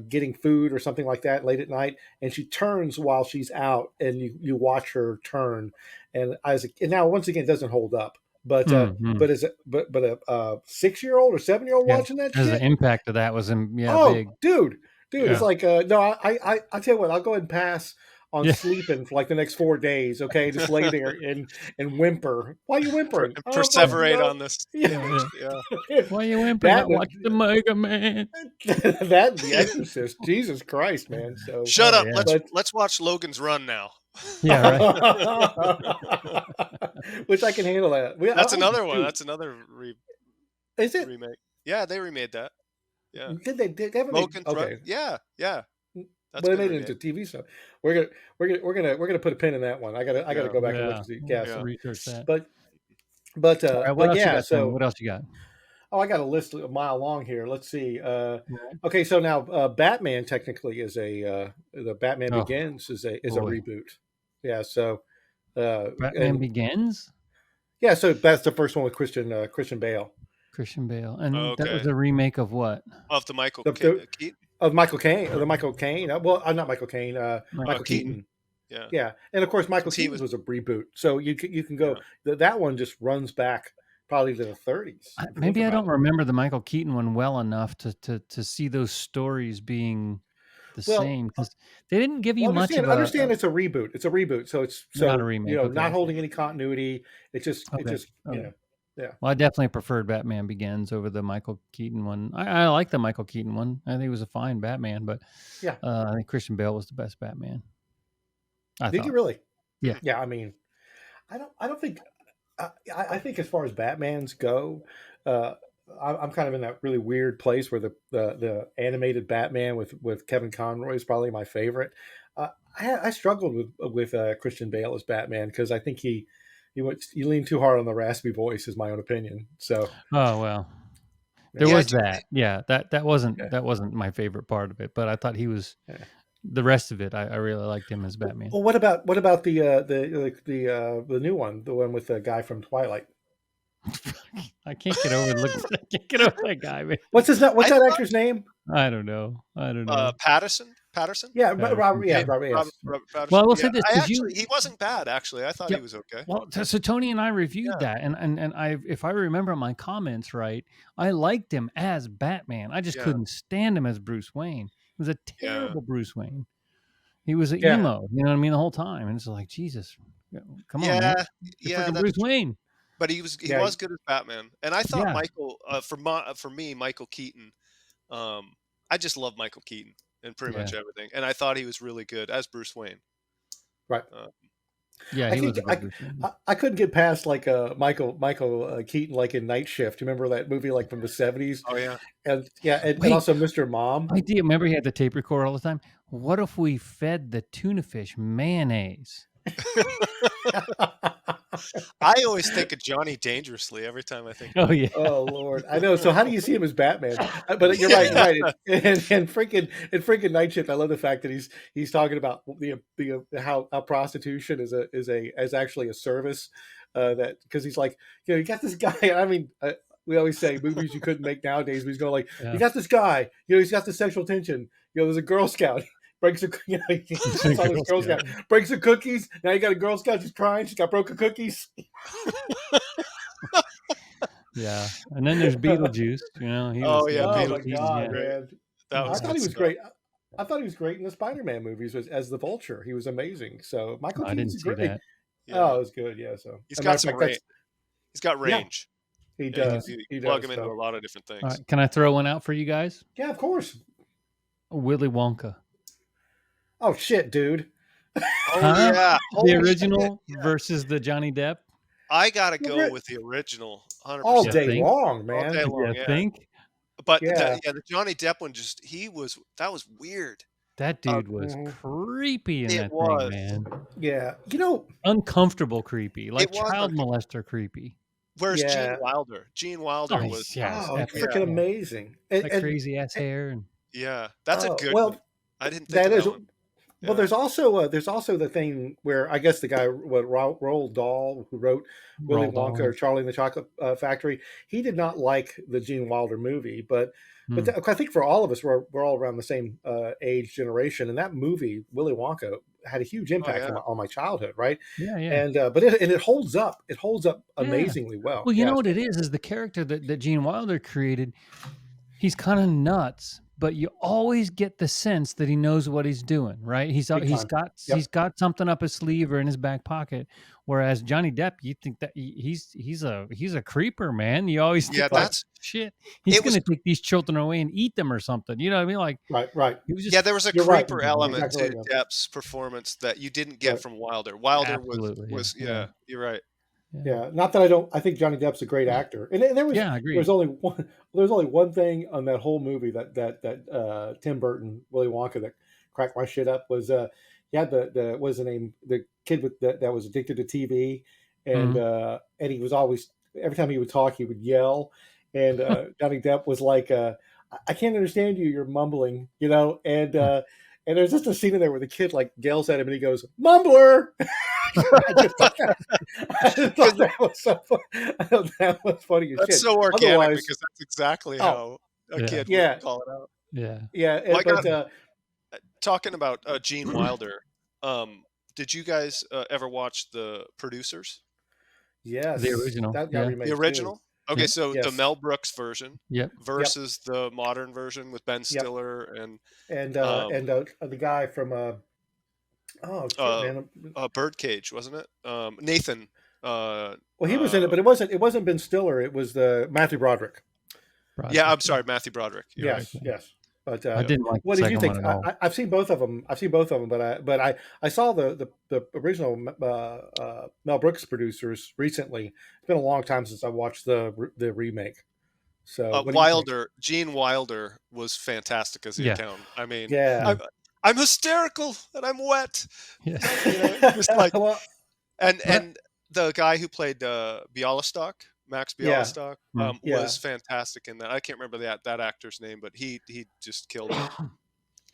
Speaker 2: getting food or something like that late at night, and she turns while she's out, and you watch her turn, and now once again it doesn't hold up, but but a 6-year-old or 7-year-old
Speaker 3: Yeah,
Speaker 2: watching that
Speaker 3: because the
Speaker 2: shit,
Speaker 3: impact of that was
Speaker 2: oh,
Speaker 3: big.
Speaker 2: dude,
Speaker 3: Yeah.
Speaker 2: it's like no, I tell you what, I'll go ahead and pass on
Speaker 3: Yeah.
Speaker 2: sleeping for like the next 4 days. Okay, just lay there and whimper. Why are you whimpering?
Speaker 4: Perseverate on this.
Speaker 3: Yeah.
Speaker 2: Yeah.
Speaker 3: Why you whimpering? I watched the Mega Man.
Speaker 2: That and The Exorcist. Jesus Christ, man. So
Speaker 4: Shut up.
Speaker 3: yeah.
Speaker 4: Let's watch Logan's Run now.
Speaker 3: Yeah, right.
Speaker 2: Which I can handle that.
Speaker 4: That's another one. That's another
Speaker 2: Is it?
Speaker 4: remake. Yeah, they remade that. Yeah.
Speaker 2: Did they have
Speaker 4: Logan's Run?
Speaker 2: okay.
Speaker 4: Yeah.
Speaker 2: But they made it into TV, so we're gonna put a pin in that one. I gotta go back and look and see. Yeah,
Speaker 3: research that.
Speaker 2: But
Speaker 3: what else
Speaker 2: yeah.
Speaker 3: You got,
Speaker 2: so
Speaker 3: what else you got?
Speaker 2: Oh, I got a list a mile long here. Let's see. Okay, so now Batman technically is the Batman Begins is a reboot. Yeah, so
Speaker 3: Batman Begins.
Speaker 2: Yeah, so that's the first one with Christian Bale.
Speaker 3: Christian Bale, and that was a remake of what?
Speaker 4: Of the Michael Keaton.
Speaker 2: Of Michael Caine, the Michael Caine. Well, not Michael Caine. Michael Keaton. Yeah, and of course Michael Keaton was a reboot. So you can go. That one just runs back probably to the 30s.
Speaker 3: Maybe I don't remember the Michael Keaton one well enough to see those stories being the same, because they didn't give you much of a...
Speaker 2: Understand it's a reboot. It's a reboot, so it's
Speaker 3: not a remake.
Speaker 2: Not holding any continuity. It's just yeah.
Speaker 3: Well, I definitely preferred Batman Begins over the Michael Keaton one. I like the Michael Keaton one. I think it was a fine Batman, but
Speaker 2: yeah,
Speaker 3: I think Christian Bale was the best Batman.
Speaker 2: Did you really?
Speaker 3: Yeah.
Speaker 2: Yeah. I mean, I don't think. I think as far as Batmans go, I'm kind of in that really weird place where the animated Batman with Kevin Conroy is probably my favorite. I struggled with Christian Bale as Batman because I think he leaned too hard on the raspy voice, is my own opinion. So
Speaker 3: well, there was that. Yeah, that wasn't my favorite part of it, but I thought he was. Yeah. The rest of it, I really liked him as Batman.
Speaker 2: Well, what about the new one, the one with the guy from Twilight?
Speaker 3: I can't get over that guy, man.
Speaker 2: What's that actor's name?
Speaker 3: I don't know.
Speaker 4: Patterson.
Speaker 2: Yeah, Robert. Yeah, Robert. Yes.
Speaker 4: Patterson.
Speaker 3: Well, I will say this:
Speaker 4: he wasn't bad. Actually, I thought he was okay.
Speaker 3: Well, so Tony and I reviewed that, and if I remember my comments right, I liked him as Batman. I just couldn't stand him as Bruce Wayne. He was a terrible Bruce Wayne. He was an emo. You know what I mean? The whole time, and it's like, Jesus, come on, man. Bruce Wayne.
Speaker 4: But he was good as Batman, and I thought Michael for me Michael Keaton. I just love Michael Keaton in pretty much everything, and I thought he was really good as Bruce Wayne.
Speaker 2: Right.
Speaker 3: I
Speaker 2: couldn't get past like Michael Keaton like in Night Shift. You remember that movie like from the 70s?
Speaker 4: Oh yeah.
Speaker 2: And also Mr. Mom.
Speaker 3: I do. Remember he had the tape recorder all the time. What if we fed the tuna fish mayonnaise?
Speaker 4: I always think of Johnny Dangerously every time I think.
Speaker 3: Oh yeah.
Speaker 2: Oh Lord, I know. So how do you see him as Batman? But you're right. And freaking Night Shift. I love the fact that he's talking about how prostitution is actually a service. That because he's like, you got this guy. I mean, we always say movies you couldn't make nowadays. But he's going like, you got this guy. He's got the sexual tension. There's a Girl Scout. Breaks Girl Scout. Breaks the cookies. Now you got a Girl Scout. She's crying. She's got broken cookies.
Speaker 3: Yeah, and then there's Beetlejuice. You know, he was.
Speaker 4: Oh yeah,
Speaker 2: Oh my
Speaker 4: Beetlejuice was
Speaker 2: God,
Speaker 4: great.
Speaker 2: man!
Speaker 4: That
Speaker 2: I
Speaker 4: was
Speaker 2: thought
Speaker 4: good
Speaker 2: he was
Speaker 4: stuff.
Speaker 2: great. I thought he was great in the Spider-Man movies as the Vulture. He was amazing. So Michael
Speaker 3: I didn't
Speaker 2: Keaton's
Speaker 3: see
Speaker 2: great.
Speaker 3: that.
Speaker 2: Oh,
Speaker 4: Yeah,
Speaker 2: it was good. Yeah. So,
Speaker 4: he's
Speaker 2: as a matter
Speaker 4: got
Speaker 2: of
Speaker 4: some
Speaker 2: fact,
Speaker 4: range.
Speaker 2: that's
Speaker 4: He's got
Speaker 2: yeah,
Speaker 4: range.
Speaker 2: he
Speaker 4: Yeah,
Speaker 2: does.
Speaker 4: you
Speaker 2: He
Speaker 4: can plug
Speaker 2: does.
Speaker 4: him into
Speaker 2: So,
Speaker 4: a lot of different
Speaker 3: All
Speaker 4: things.
Speaker 3: right, can I throw one out for you guys?
Speaker 2: yeah, of course.
Speaker 3: Willy Wonka.
Speaker 2: Oh shit, dude.
Speaker 4: Oh
Speaker 3: Huh?
Speaker 4: yeah,
Speaker 3: The
Speaker 4: holy shit!
Speaker 3: original versus the Johnny Depp.
Speaker 4: I gotta
Speaker 2: Well,
Speaker 4: go with the original,
Speaker 2: all
Speaker 4: 100%,
Speaker 2: day
Speaker 3: think?
Speaker 2: long,
Speaker 4: all day
Speaker 2: man.
Speaker 4: long.
Speaker 3: You
Speaker 4: Yeah,
Speaker 3: think
Speaker 4: but
Speaker 2: Yeah.
Speaker 4: the Johnny Depp one that was weird.
Speaker 3: that dude was
Speaker 2: Mhm.
Speaker 3: creepy in
Speaker 4: It
Speaker 3: that thing,
Speaker 4: was.
Speaker 3: man?
Speaker 2: Yeah.
Speaker 3: Uncomfortable creepy,
Speaker 4: It
Speaker 3: like
Speaker 4: was
Speaker 3: child
Speaker 4: uncomfortable.
Speaker 3: molester creepy.
Speaker 4: Whereas
Speaker 2: Yeah.
Speaker 4: Gene
Speaker 3: Oh,
Speaker 4: Wilder was
Speaker 3: yes,
Speaker 2: Oh, it's
Speaker 4: yeah,
Speaker 2: freaking amazing.
Speaker 3: that crazy ass hair and
Speaker 4: yeah. That's a
Speaker 2: Oh
Speaker 4: good one.
Speaker 2: well,
Speaker 4: I didn't think
Speaker 2: that
Speaker 4: of
Speaker 2: is.
Speaker 4: that one.
Speaker 2: Well,
Speaker 4: Yeah.
Speaker 2: there's also the thing where I guess the guy, Roald Dahl, who wrote Willy
Speaker 3: Roald
Speaker 2: Wonka
Speaker 3: Dahl.
Speaker 2: or Charlie and the Chocolate Factory, he did not like the Gene Wilder movie, but
Speaker 3: Hmm.
Speaker 2: I think for all of us, we're all around the same age generation, and that movie Willy Wonka had a huge
Speaker 4: Oh
Speaker 2: impact
Speaker 4: yeah.
Speaker 2: on my childhood, right?
Speaker 3: Yeah, yeah.
Speaker 2: And but it holds up. It holds up
Speaker 3: Yeah.
Speaker 2: amazingly well.
Speaker 3: Well, you know
Speaker 2: Yes.
Speaker 3: what it is the character that Gene Wilder created. He's kind of nuts, but you always get the sense that he knows what he's doing, right? He's
Speaker 2: Big time. Yep.
Speaker 3: he's got something up his sleeve or in his back pocket. Whereas Johnny Depp, you think that he's a creeper, man. You always
Speaker 4: Yeah,
Speaker 3: think like,
Speaker 4: that's
Speaker 3: shit. He's
Speaker 4: it was
Speaker 3: gonna take these children away and eat them or something. You know what I mean? Like
Speaker 2: Right.
Speaker 3: he was just
Speaker 4: yeah, there was a
Speaker 2: You're right.
Speaker 4: creeper
Speaker 2: You're
Speaker 4: element
Speaker 2: exactly right,
Speaker 4: to
Speaker 2: man.
Speaker 4: Depp's performance that you didn't get
Speaker 2: Right.
Speaker 4: from Wilder. Wilder
Speaker 3: absolutely.
Speaker 4: was
Speaker 3: Yeah.
Speaker 4: yeah, you're right.
Speaker 2: Yeah, not that I don't. I think Johnny Depp's a great actor, and there was
Speaker 3: Yeah, I agree.
Speaker 2: there's only one thing on that whole movie that Tim Burton Willy Wonka that cracked my shit up was he had the what was the name, the kid that was addicted to TV, and and he was always, every time he would talk he would yell, and Johnny Depp was like, I can't understand you, you're mumbling, you know, and there's just a scene in there where the kid like yells at him and he goes, mumbler. I just thought that was so funny. I thought that was funny as
Speaker 4: That's
Speaker 2: shit.
Speaker 4: so organic
Speaker 2: Otherwise,
Speaker 4: because that's exactly
Speaker 2: oh
Speaker 4: how a
Speaker 3: Yeah.
Speaker 4: kid
Speaker 2: yeah,
Speaker 4: would call it out.
Speaker 3: Yeah.
Speaker 2: yeah,
Speaker 4: Well, I
Speaker 2: but
Speaker 4: got talking about Gene Wilder. Did you guys ever watch The Producers?
Speaker 2: yes,
Speaker 3: The original.
Speaker 2: that got
Speaker 3: Yeah.
Speaker 2: remade
Speaker 4: The
Speaker 2: too.
Speaker 4: original? Okay,
Speaker 3: Yep.
Speaker 4: so the
Speaker 2: Yes,
Speaker 4: Mel Brooks version
Speaker 3: Yep.
Speaker 4: versus the modern version with Ben
Speaker 2: yep,
Speaker 4: Stiller and
Speaker 2: and
Speaker 4: um,
Speaker 2: the guy from oh shit,
Speaker 4: uh,
Speaker 2: man.
Speaker 4: Birdcage, wasn't it? Nathan.
Speaker 2: Well, he was in it, but it wasn't Ben Stiller. It was the Matthew Broderick.
Speaker 4: Yeah, I'm sorry, Matthew Broderick. You're
Speaker 2: Yes,
Speaker 4: right.
Speaker 2: yes. But
Speaker 3: I didn't like
Speaker 2: what
Speaker 3: the
Speaker 2: did you
Speaker 3: second
Speaker 2: think?
Speaker 3: one at all.
Speaker 2: I've seen both of them. But I saw the original Mel Brooks producers recently. It's been a long time since I watched the remake. So what do you think?
Speaker 4: Gene Wilder was fantastic as the
Speaker 3: Yeah.
Speaker 4: accountant. I mean,
Speaker 2: Yeah.
Speaker 4: I'm hysterical and I'm wet.
Speaker 3: Yeah.
Speaker 4: You know, just like
Speaker 2: Well,
Speaker 4: and the guy who played Bialystock, Max
Speaker 2: yeah,
Speaker 4: Bialystock,
Speaker 2: yeah,
Speaker 4: was fantastic in that. I can't remember that actor's name, but he just killed it.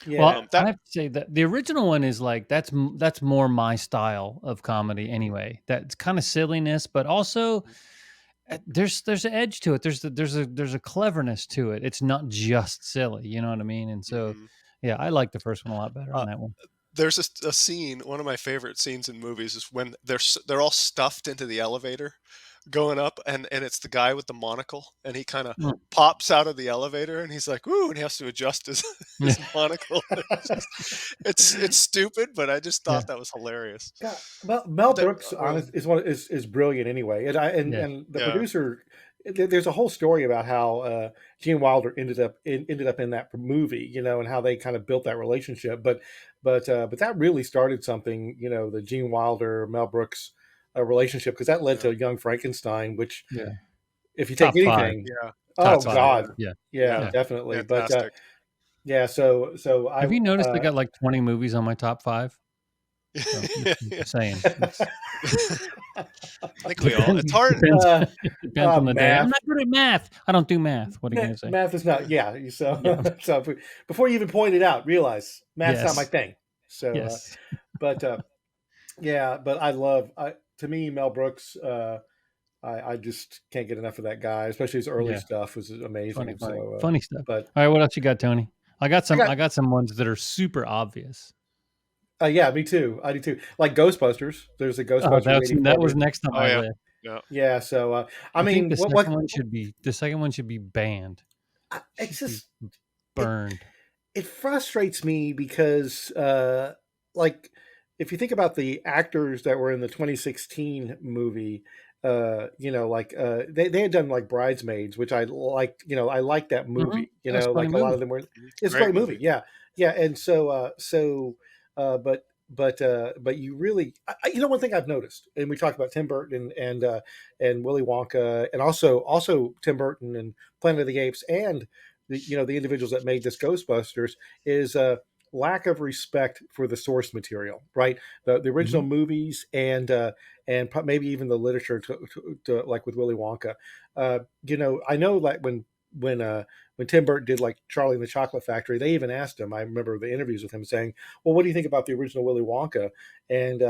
Speaker 2: yeah.
Speaker 3: Well,
Speaker 4: That
Speaker 3: I have to say that the original one is like that's more my style of comedy anyway. That's kind of silliness, but also there's an edge to it. There's a cleverness to it. It's not just silly. You know what I mean? And so,
Speaker 4: mhm.
Speaker 3: yeah, I like the first one a lot better
Speaker 4: Uh,
Speaker 3: on that one.
Speaker 4: there's a scene. One of my favorite scenes in movies is when they're all stuffed into the elevator, going up, and it's the guy with the monocle, and he kind of
Speaker 3: Mm.
Speaker 4: pops out of the elevator, and he's like, "Ooh," and he has to adjust his his monocle. It's stupid, but I just
Speaker 3: Yeah.
Speaker 4: thought that was hilarious.
Speaker 2: God, Mel
Speaker 4: The-
Speaker 2: Brooks is brilliant anyway, and
Speaker 3: Yeah.
Speaker 2: and the
Speaker 4: Yeah.
Speaker 2: producer. There's a whole story about how Gene Wilder ended up in that movie, you know, and how they kind of built that relationship. But that really started something, you know, the Gene Wilder Mel Brooks relationship, because that led
Speaker 4: Yeah.
Speaker 2: to Young Frankenstein, which,
Speaker 3: Yeah.
Speaker 2: if you take
Speaker 3: Top five.
Speaker 2: anything,
Speaker 4: Yeah,
Speaker 2: oh
Speaker 3: Top five.
Speaker 2: God,
Speaker 3: Yeah.
Speaker 2: yeah,
Speaker 3: Yeah.
Speaker 2: definitely. But
Speaker 4: fantastic.
Speaker 2: yeah, so I
Speaker 3: Have you noticed I got like 20 movies on my top 5? So,
Speaker 4: Yeah.
Speaker 3: just saying.
Speaker 4: I think we all. It's hard.
Speaker 3: Depends,
Speaker 2: uh,
Speaker 3: depends on the day. I'm
Speaker 2: math.
Speaker 3: not good at math. I don't do math. What are you going to say?
Speaker 2: Math is not, yeah. So,
Speaker 3: Yeah.
Speaker 2: so before you even point it out, realize math's not
Speaker 3: Yes.
Speaker 2: my thing. So,
Speaker 3: Yes.
Speaker 2: but yeah, but to me, Mel Brooks, I just can't get enough of that guy, especially his early
Speaker 3: Yeah.
Speaker 2: stuff was amazing. So,
Speaker 3: Funny stuff.
Speaker 2: but
Speaker 3: All right, what else you got, Tony? I got
Speaker 2: got-
Speaker 3: some ones that are super obvious.
Speaker 2: yeah, me too. I do too. Like Ghostbusters. There's a
Speaker 3: Oh,
Speaker 2: Ghostbusters.
Speaker 3: that
Speaker 2: 84
Speaker 3: was
Speaker 2: movie.
Speaker 3: next on
Speaker 4: Oh
Speaker 3: my
Speaker 4: yeah,
Speaker 3: list.
Speaker 4: Yeah.
Speaker 2: Yeah. So I
Speaker 3: think
Speaker 2: mean,
Speaker 3: the
Speaker 2: what
Speaker 3: second one should be banned.
Speaker 2: it's
Speaker 3: Should be
Speaker 2: just it
Speaker 3: burned.
Speaker 2: it frustrates me because like if you think about the actors that were in the 2016 movie, they had done like Bridesmaids, which I liked. I liked that movie.
Speaker 3: That was a funny
Speaker 2: Like a lot
Speaker 3: movie.
Speaker 2: of them were.
Speaker 4: It's a
Speaker 2: It's a
Speaker 4: great
Speaker 2: great movie.
Speaker 4: movie.
Speaker 2: Yeah, yeah. And but you really, one thing I've noticed, and we talked about Tim Burton and Willy Wonka, and also Tim Burton and Planet of the Apes, and the individuals that made this Ghostbusters is lack of respect for the source material, right? The original
Speaker 3: Mhm.
Speaker 2: movies and maybe even the literature to like with Willy Wonka. I know like when Tim Burton did like Charlie and the Chocolate Factory, they even asked him. I remember the interviews with him saying, "Well, what do you think about the original Willy Wonka?" And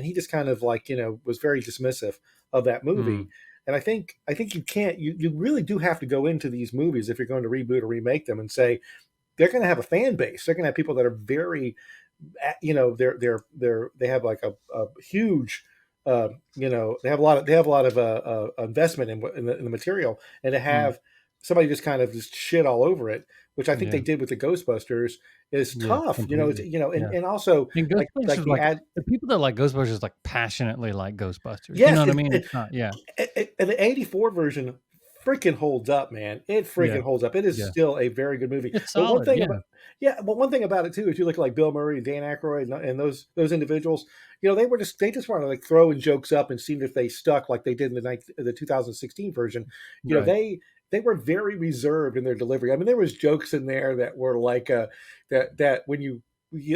Speaker 2: he just kind of like was very dismissive of that movie.
Speaker 3: Mm.
Speaker 2: And I think you really do have to go into these movies if you're going to reboot or remake them and say they're going to have a fan base. They're going to have people that are very, they have like a huge, they have a lot of investment in the material, and to
Speaker 3: Mm.
Speaker 2: have somebody just shit all over it, which I think they
Speaker 3: Yeah.
Speaker 2: did with the Ghostbusters, is
Speaker 3: Yeah.
Speaker 2: tough.
Speaker 3: Completely. Yeah.
Speaker 2: And also
Speaker 3: And
Speaker 2: like
Speaker 3: Ghostbusters,
Speaker 2: the
Speaker 3: like
Speaker 2: ad.
Speaker 3: the people that like Ghostbusters, like passionately like Ghostbusters. You know
Speaker 2: Yes,
Speaker 3: what I mean? It's not. Yeah.
Speaker 2: and the '84 version freaking holds up, man. It
Speaker 3: Yeah.
Speaker 2: freaking holds up. It is
Speaker 3: Yeah.
Speaker 2: still a very good movie.
Speaker 3: It's
Speaker 2: But one
Speaker 3: solid.
Speaker 2: thing
Speaker 3: Yeah.
Speaker 2: about but one thing about it too is you look at like Bill Murray and Dan Aykroyd and those individuals. They just want to like throw in jokes up and see if they stuck like they did in the 2016 version. You know
Speaker 3: Right.
Speaker 2: they were very reserved in their delivery. I mean, there was jokes in there that were like that when you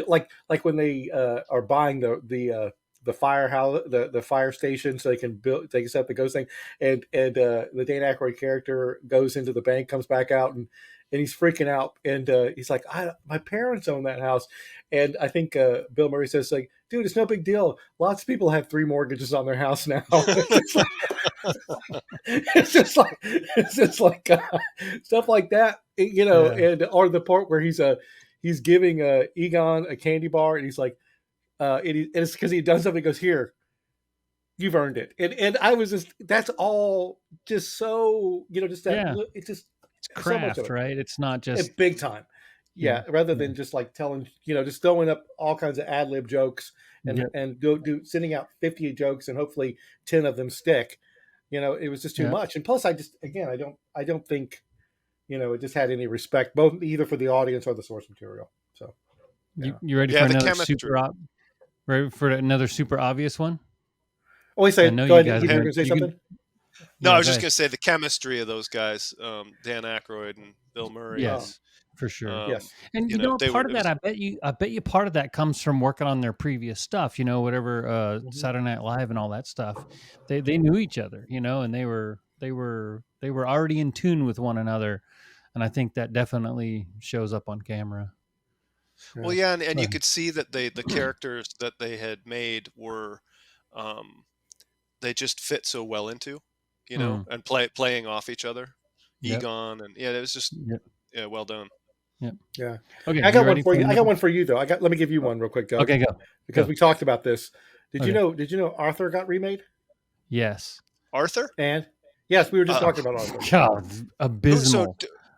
Speaker 2: like when they are buying the firehouse, the fire station, so they can set up the ghost thing, and the Dan Aykroyd character goes into the bank, comes back out, and he's freaking out, and he's like, my parents own that house, and I think Bill Murray says like, dude, it's no big deal. Lots of people have 3 mortgages on their house now. It's just like stuff like that,
Speaker 3: Yeah.
Speaker 2: and or the part where he's giving Egon a candy bar, and he's like. It's because he done something. He goes, here, you've earned it, and I was that's all just so just that
Speaker 3: Yeah.
Speaker 2: it's just
Speaker 3: It's
Speaker 2: so much of
Speaker 3: craft, right? It's not
Speaker 2: it,
Speaker 3: just.
Speaker 2: big time,
Speaker 3: Yeah.
Speaker 2: rather
Speaker 3: Yeah.
Speaker 2: than just like telling just throwing up all kinds of ad lib jokes and
Speaker 3: Yep.
Speaker 2: and sending out 50 jokes and hopefully 10 of them stick. It was just too
Speaker 3: Yeah.
Speaker 2: much, and plus I don't think it just had any respect both either for the audience or the source material. So
Speaker 3: You ready
Speaker 4: Yeah,
Speaker 3: for
Speaker 4: the
Speaker 3: another
Speaker 4: chemistry.
Speaker 3: ready for another super obvious one?
Speaker 2: always
Speaker 3: I
Speaker 2: say
Speaker 3: know
Speaker 2: go
Speaker 3: you
Speaker 2: ahead,
Speaker 3: guys
Speaker 2: Heath,
Speaker 3: are
Speaker 2: you're
Speaker 3: gonna.
Speaker 2: gonna say
Speaker 3: You can.
Speaker 2: something.
Speaker 4: No, I
Speaker 3: Yeah.
Speaker 4: was
Speaker 3: Go
Speaker 4: just
Speaker 3: ahead.
Speaker 4: gonna say the chemistry of those guys, Dan Aykroyd and Bill Murray
Speaker 3: Yes,
Speaker 4: is,
Speaker 3: for sure.
Speaker 2: Yes.
Speaker 3: And
Speaker 4: they were.
Speaker 3: part of
Speaker 4: It
Speaker 3: that,
Speaker 4: was.
Speaker 3: I bet you part of that comes from working on their previous stuff. Whatever Saturday Night Live and all that stuff. They knew each other, and they were already in tune with one another, and I think that definitely shows up on camera.
Speaker 4: Well,
Speaker 2: Yeah.
Speaker 4: yeah, and
Speaker 3: Go
Speaker 4: you
Speaker 3: ahead.
Speaker 4: could see that the characters that they had made were, um, they just fit so well into,
Speaker 3: Mm.
Speaker 4: and playing off each other,
Speaker 3: Yep.
Speaker 4: Egon, and yeah, it was just
Speaker 3: Yep.
Speaker 4: well done.
Speaker 3: Yep.
Speaker 2: Yeah.
Speaker 3: Okay,
Speaker 2: I
Speaker 3: you
Speaker 2: got one
Speaker 3: ready
Speaker 2: for
Speaker 3: for
Speaker 2: you. I
Speaker 3: another?
Speaker 2: got one for you though. Let me give you one real quick, Doug,
Speaker 3: Okay, go.
Speaker 2: because
Speaker 3: Go.
Speaker 2: we talked about this. Did you
Speaker 3: Okay.
Speaker 2: know Arthur got remade?
Speaker 3: Yes.
Speaker 4: Arthur?
Speaker 2: And yes, we were just
Speaker 4: Uh,
Speaker 2: talking about Arthur.
Speaker 3: God,
Speaker 4: so
Speaker 3: abysmal.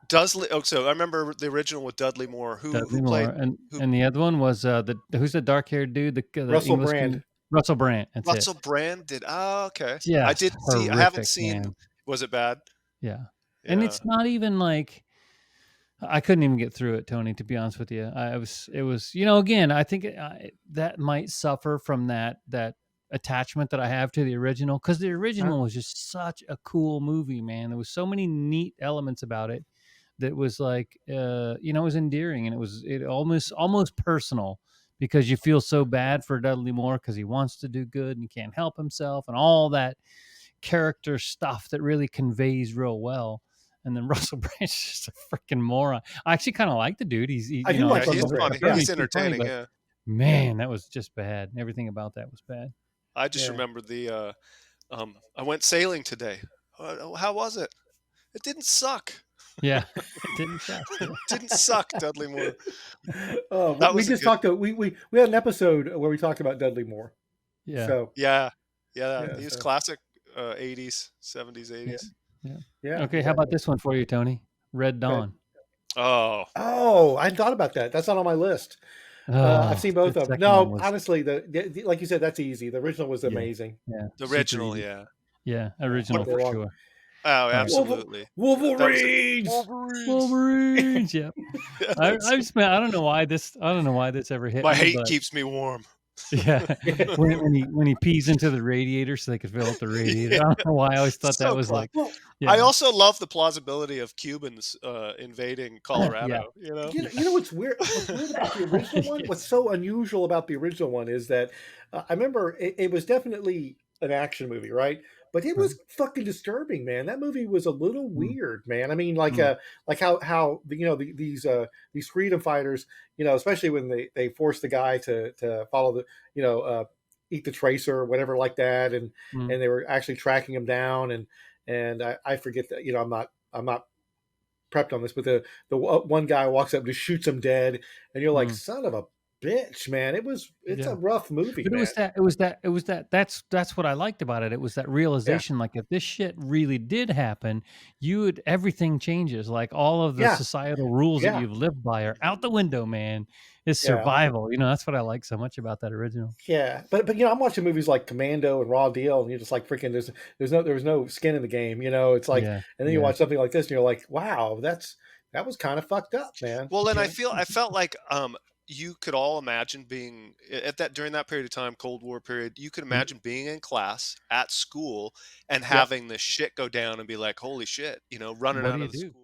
Speaker 4: Dudley. Oh, so I remember the original with Dudley Moore. Who
Speaker 3: Dudley
Speaker 4: played
Speaker 3: Moore, and
Speaker 4: who?
Speaker 3: and the other one was who's the dark haired dude, the
Speaker 2: Russell
Speaker 3: English
Speaker 2: Brand.
Speaker 3: Russell Brand. That's it.
Speaker 4: Russell Brand did. Oh, okay. I
Speaker 3: Just
Speaker 4: did see. I haven't
Speaker 3: horrific,
Speaker 4: seen.
Speaker 3: man.
Speaker 4: Was it bad?
Speaker 3: Yeah, and
Speaker 4: Yeah.
Speaker 3: it's not even like I couldn't even get through it, Tony. To be honest with you, it was again. I think that might suffer from that attachment that I have to the original, because the
Speaker 2: Huh?
Speaker 3: original was just such a cool movie, man. There was so many neat elements about it that was like it was endearing, and it almost personal, because you feel so bad for Dudley Moore because he wants to do good and he can't help himself, and all that character stuff that really conveys real well. And then Russell Brand's just a freaking moron. I actually kind of like the dude.
Speaker 2: I do like
Speaker 4: Yeah, he's
Speaker 2: Russell Brand.
Speaker 4: funny.
Speaker 2: Yeah.
Speaker 4: He's
Speaker 3: He's pretty funny,
Speaker 4: entertaining.
Speaker 3: but
Speaker 4: Yeah.
Speaker 3: man, that was just bad. Everything about that was bad.
Speaker 4: I just
Speaker 2: Yeah.
Speaker 4: remember I went sailing today. How was it? It didn't suck.
Speaker 3: Yeah, it didn't suck.
Speaker 4: Didn't suck, Dudley Moore.
Speaker 2: Oh,
Speaker 4: That
Speaker 2: we
Speaker 4: was a
Speaker 2: just
Speaker 4: good.
Speaker 2: talked. We had an episode where we talked about Dudley Moore.
Speaker 3: Yeah.
Speaker 2: So
Speaker 4: Yeah,
Speaker 2: yeah,
Speaker 4: he was
Speaker 2: so
Speaker 4: classic. 80s, 70s, 80s.
Speaker 2: Yeah.
Speaker 3: Okay, how about this one for you, Tony? Red Dawn.
Speaker 4: Oh,
Speaker 2: I hadn't thought about that. That's not on my list. I've
Speaker 3: Oh,
Speaker 2: seen both
Speaker 3: the
Speaker 2: of them.
Speaker 3: second one
Speaker 2: No,
Speaker 3: was
Speaker 2: honestly, like you said, that's easy. The original was
Speaker 3: yeah,
Speaker 2: amazing.
Speaker 3: yeah,
Speaker 4: the
Speaker 3: super
Speaker 4: original,
Speaker 3: easy.
Speaker 4: yeah.
Speaker 3: Yeah,
Speaker 2: Yeah,
Speaker 3: original
Speaker 2: they
Speaker 3: for
Speaker 2: long.
Speaker 3: sure.
Speaker 4: Oh,
Speaker 3: Right.
Speaker 4: absolutely.
Speaker 2: Wolverines.
Speaker 3: Wolverines. Yeah. I don't know why this ever hit
Speaker 4: My
Speaker 3: me,
Speaker 4: hate
Speaker 3: but
Speaker 4: keeps me warm.
Speaker 3: yeah, when he pees into the radiator so they could fill up the radiator.
Speaker 4: Yeah.
Speaker 3: I don't know why I always thought that
Speaker 4: So
Speaker 3: was like,
Speaker 2: Well,
Speaker 4: I
Speaker 3: yeah,
Speaker 4: also love the plausibility of Cubans invading
Speaker 3: yeah,
Speaker 4: Colorado. You know,
Speaker 2: you know what's weird? What's weird about the original one? What's so unusual about the original one is that I remember it was definitely an action movie, right? But it
Speaker 3: right.
Speaker 2: was fucking disturbing, man. That movie was a little
Speaker 3: Mm,
Speaker 2: weird, man. I mean,
Speaker 3: mm,
Speaker 2: like how these freedom fighters, especially when they force the guy to follow the eat the tracer or whatever like that,
Speaker 3: mm,
Speaker 2: and they were actually tracking him down, and I forget that I'm not prepped on this, but the one guy walks up and just shoots him dead, and you're like,
Speaker 3: mm.
Speaker 2: son of a bitch, man. It's
Speaker 3: Yeah.
Speaker 2: a rough movie,
Speaker 3: But
Speaker 2: man.
Speaker 3: that's what I liked about it. It was that
Speaker 2: Yeah,
Speaker 3: realization, like if this shit really did happen, everything changes. Like all of the
Speaker 2: yeah,
Speaker 3: societal rules that
Speaker 2: yeah,
Speaker 3: you've lived by are out the window, man. It's
Speaker 2: yeah,
Speaker 3: survival. That's what I like so much about that original.
Speaker 2: yeah. But I'm watching movies like Commando and Raw Deal, and you're just like freaking. There was no skin in the game. It's like,
Speaker 3: Yeah.
Speaker 2: and then you
Speaker 3: Yeah.
Speaker 2: watch something like this, and you're like, wow, that was kind of fucked up, man.
Speaker 4: well, and I felt like you could all imagine being at that during that period of time, Cold War period. You could
Speaker 2: Mhm.
Speaker 4: imagine being in class at school and
Speaker 2: Yep.
Speaker 4: having this shit go down and be like, holy shit, running
Speaker 3: What do
Speaker 4: out
Speaker 3: you
Speaker 4: of the
Speaker 3: do?
Speaker 4: school.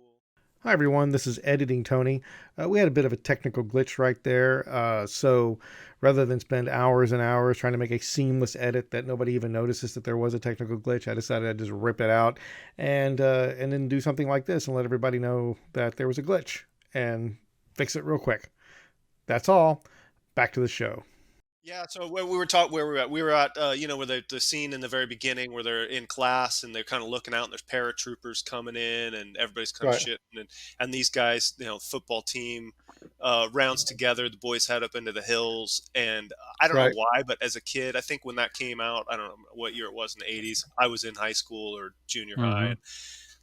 Speaker 2: Hi, everyone. This is Editing Tony. We had a bit of a technical glitch right there. So rather than spend hours and hours trying to make a seamless edit that nobody even notices that there was a technical glitch, I decided I'd just rip it out and then do something like this and let everybody know that there was a glitch and fix it real quick. That's all. Back to the show.
Speaker 4: Yeah, so where we were talking, where we were at, where the scene in the very beginning where they're in class and they're kind of looking out and there's paratroopers coming in and everybody's kind of
Speaker 2: Right.
Speaker 4: shitting and these guys, football team, rounds together, the boys head up into the hills and I don't know
Speaker 2: Right.
Speaker 4: why, but as a kid, I think when that came out, I don't know what year it was in the 80s, I was in high school or junior high
Speaker 3: Mm-hmm.
Speaker 4: and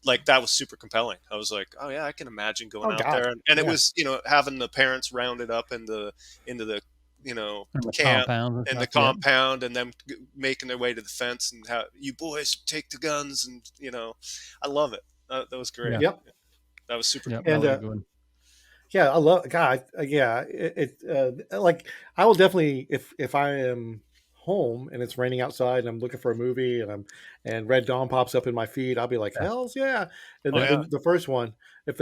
Speaker 4: like that was super compelling. I was like, oh yeah, I can imagine going
Speaker 2: Oh,
Speaker 4: out
Speaker 2: God.
Speaker 4: there and it
Speaker 2: Yeah.
Speaker 4: was, having the parents rounded up into the
Speaker 3: And the
Speaker 4: camp
Speaker 3: compounds and
Speaker 4: in the
Speaker 3: stuff. Yeah.
Speaker 4: compound and them making their way to the fence and how you boys take the guns and I love it. That was great.
Speaker 3: Yeah.
Speaker 2: Yep.
Speaker 4: That was super
Speaker 3: Yeah. That
Speaker 2: And
Speaker 3: was a
Speaker 4: compelling.
Speaker 3: good one.
Speaker 2: yeah, I love God. Yeah, like I will definitely if I am home and it's raining outside and I'm looking for a movie and Red Dawn pops up in my feed, I'll be like,
Speaker 3: Yeah.
Speaker 2: hell's yeah. And
Speaker 4: Oh
Speaker 2: then
Speaker 4: yeah,
Speaker 2: the first one,
Speaker 4: yeah,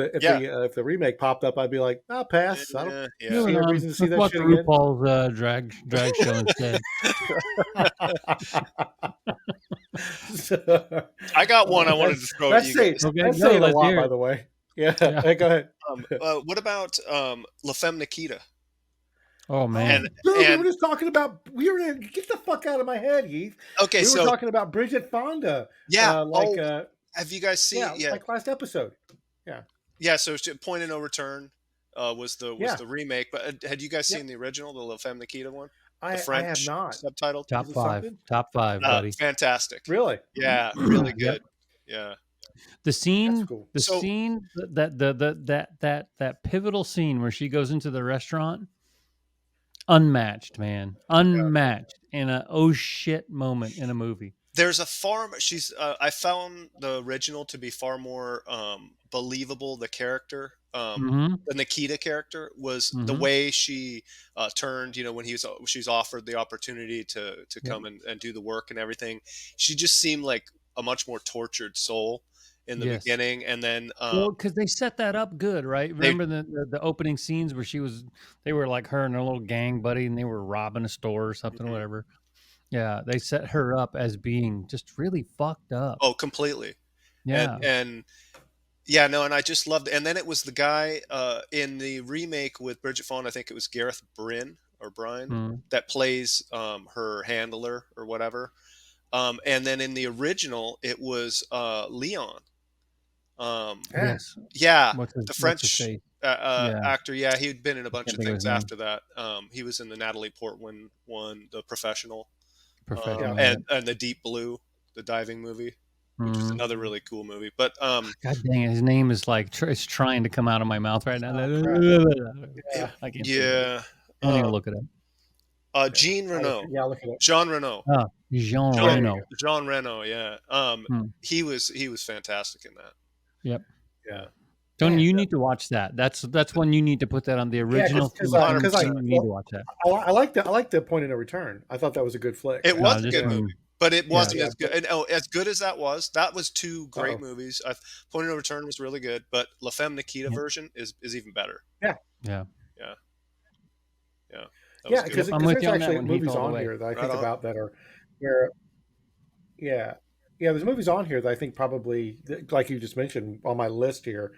Speaker 2: if the remake popped up, I'd be like, I'll pass. I don't
Speaker 4: yeah.
Speaker 2: see
Speaker 3: Moving
Speaker 2: a
Speaker 3: on.
Speaker 2: reason to see
Speaker 3: Let's
Speaker 2: that
Speaker 3: watch
Speaker 2: shit again.
Speaker 3: RuPaul's drag show instead.
Speaker 4: I got one I wanted to
Speaker 2: that's
Speaker 4: throw at you guys.
Speaker 3: Okay,
Speaker 2: that's
Speaker 3: go.
Speaker 2: saying a
Speaker 3: Let's
Speaker 2: lot,
Speaker 3: hear
Speaker 2: by
Speaker 3: it.
Speaker 2: the way. Yeah,
Speaker 3: Yeah.
Speaker 2: hey, go ahead.
Speaker 4: What about La Femme Nikita?
Speaker 3: Oh man.
Speaker 4: And
Speaker 2: Dude, we
Speaker 4: and
Speaker 2: were just talking about. Get the fuck out of my head, Heath.
Speaker 4: okay,
Speaker 2: We were
Speaker 4: so
Speaker 2: talking about Bridget Fonda,
Speaker 4: yeah.
Speaker 2: like
Speaker 4: Oh, have you guys seen?
Speaker 2: yeah,
Speaker 4: Yeah,
Speaker 2: like last episode. Yeah,
Speaker 4: yeah. So Point of No Return was
Speaker 2: yeah,
Speaker 4: the remake, but had you guys
Speaker 2: yeah.
Speaker 4: seen the original, the La Femme Nikita one, the
Speaker 2: I have
Speaker 4: French
Speaker 2: not.
Speaker 4: subtitled?
Speaker 2: Is it something?
Speaker 3: Top five, buddy.
Speaker 4: Fantastic.
Speaker 2: Really?
Speaker 4: Yeah, really
Speaker 3: Yep.
Speaker 4: good. Yeah.
Speaker 3: The
Speaker 2: That's
Speaker 3: scene,
Speaker 2: cool.
Speaker 3: the
Speaker 4: So
Speaker 3: scene that pivotal scene where she goes into the restaurant, unmatched, man, unmatched in a oh shit moment in a movie.
Speaker 4: there's a far she's I found the original to be far more believable, the character,
Speaker 3: Mm-hmm.
Speaker 4: the Nikita character was the
Speaker 3: Mm-hmm.
Speaker 4: way she turned, when she's offered the opportunity to
Speaker 3: Yep.
Speaker 4: come and do the work and everything. She just seemed like a much more tortured soul in the
Speaker 3: Yes.
Speaker 4: beginning, and then
Speaker 3: Well, because they set that up good, right?
Speaker 4: they
Speaker 3: Remember the opening scenes where they were like her and her little gang buddy, and they were robbing a store or something, or
Speaker 4: Mhm.
Speaker 3: whatever. Yeah, they set her up as being just really fucked up.
Speaker 4: Oh, completely.
Speaker 3: Yeah.
Speaker 4: And yeah, no, and I just loved it. And then it was the guy in the remake with Bridget Fonda, I think it was Gareth Bryn or Bryan
Speaker 3: Mm.
Speaker 4: that plays her handler or whatever. And then in the original, it was Leon.
Speaker 2: Yeah.
Speaker 3: Yes.
Speaker 4: Yeah,
Speaker 3: What's his
Speaker 4: the
Speaker 3: face?
Speaker 4: French
Speaker 3: Yeah.
Speaker 4: actor. Yeah, he'd been in a bunch
Speaker 3: Can't
Speaker 4: of
Speaker 3: think of
Speaker 4: things
Speaker 3: his name.
Speaker 4: after that. He was in the Natalie Portman one, The Professional,
Speaker 3: Professional.
Speaker 2: Yeah.
Speaker 3: Yeah.
Speaker 4: and The Deep Blue. the diving movie, which is another really cool movie. But
Speaker 3: God dang it, his name is like it's trying to come out of my mouth right now.
Speaker 2: Yeah.
Speaker 3: I can't.
Speaker 4: yeah,
Speaker 3: I don't even look it up.
Speaker 4: Jean Reno,
Speaker 2: Yeah, look at it.
Speaker 4: Jean Reno,
Speaker 3: Jean
Speaker 2: There you
Speaker 3: Reno.
Speaker 2: go.
Speaker 4: Jean Reno. Yeah, he was fantastic in that.
Speaker 3: Yep.
Speaker 2: Yeah.
Speaker 3: Tony,
Speaker 2: Man,
Speaker 3: you need to watch that. That's one you need to put that on the original.
Speaker 2: because
Speaker 3: you need to watch that.
Speaker 2: I like the Point of No Return. I thought that was a good flick.
Speaker 4: It was a
Speaker 3: this
Speaker 4: good
Speaker 3: one-
Speaker 4: movie, but it wasn't
Speaker 2: Yeah,
Speaker 4: as good. And, as good as that was two great
Speaker 2: Uh-oh.
Speaker 4: movies. Point of No Return was really good, but La Femme Nikita version is even better.
Speaker 3: Yeah.
Speaker 4: That was
Speaker 2: Yeah,
Speaker 4: good.
Speaker 2: because
Speaker 3: I'm with
Speaker 2: there's
Speaker 3: you on that
Speaker 2: actually
Speaker 3: one, Heath,
Speaker 2: movies
Speaker 3: all the
Speaker 2: on
Speaker 3: way.
Speaker 2: here that I
Speaker 4: Right
Speaker 2: think
Speaker 4: on.
Speaker 2: about that are where, yeah, there's movies on here that I think probably, like you just mentioned, on my list here.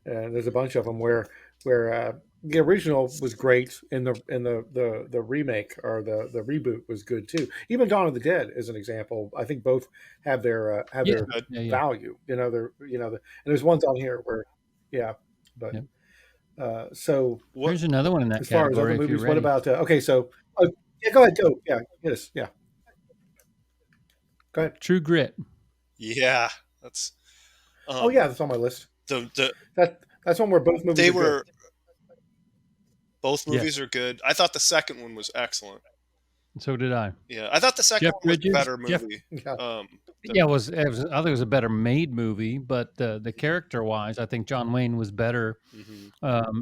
Speaker 2: There's a bunch of them where the original was great, and the remake or the reboot was good too. Even Dawn of the Dead is an example. I think both have their
Speaker 3: Yeah.
Speaker 2: value. And there's ones on here where, but.
Speaker 3: Yep.
Speaker 2: So
Speaker 3: There's another one in that
Speaker 2: as far as
Speaker 3: category.
Speaker 2: other
Speaker 3: If you're
Speaker 2: movies, what
Speaker 3: ready.
Speaker 2: about okay? So go ahead, go. Yeah, yes, yeah. Go ahead.
Speaker 3: True Grit?
Speaker 4: Yeah, that's.
Speaker 2: Oh yeah, that's on my list.
Speaker 4: The
Speaker 2: That's one where both movies.
Speaker 4: they
Speaker 2: are
Speaker 4: were
Speaker 2: good.
Speaker 4: both movies are good. I thought the second one was excellent.
Speaker 3: So did I.
Speaker 4: Yeah, I thought the second
Speaker 3: Jeff
Speaker 4: one was a
Speaker 3: Bridges?
Speaker 4: better
Speaker 3: Jeff-
Speaker 4: movie.
Speaker 2: Yeah.
Speaker 3: Yeah, it was. I think it was a better made movie, but the character wise, I think John Wayne was better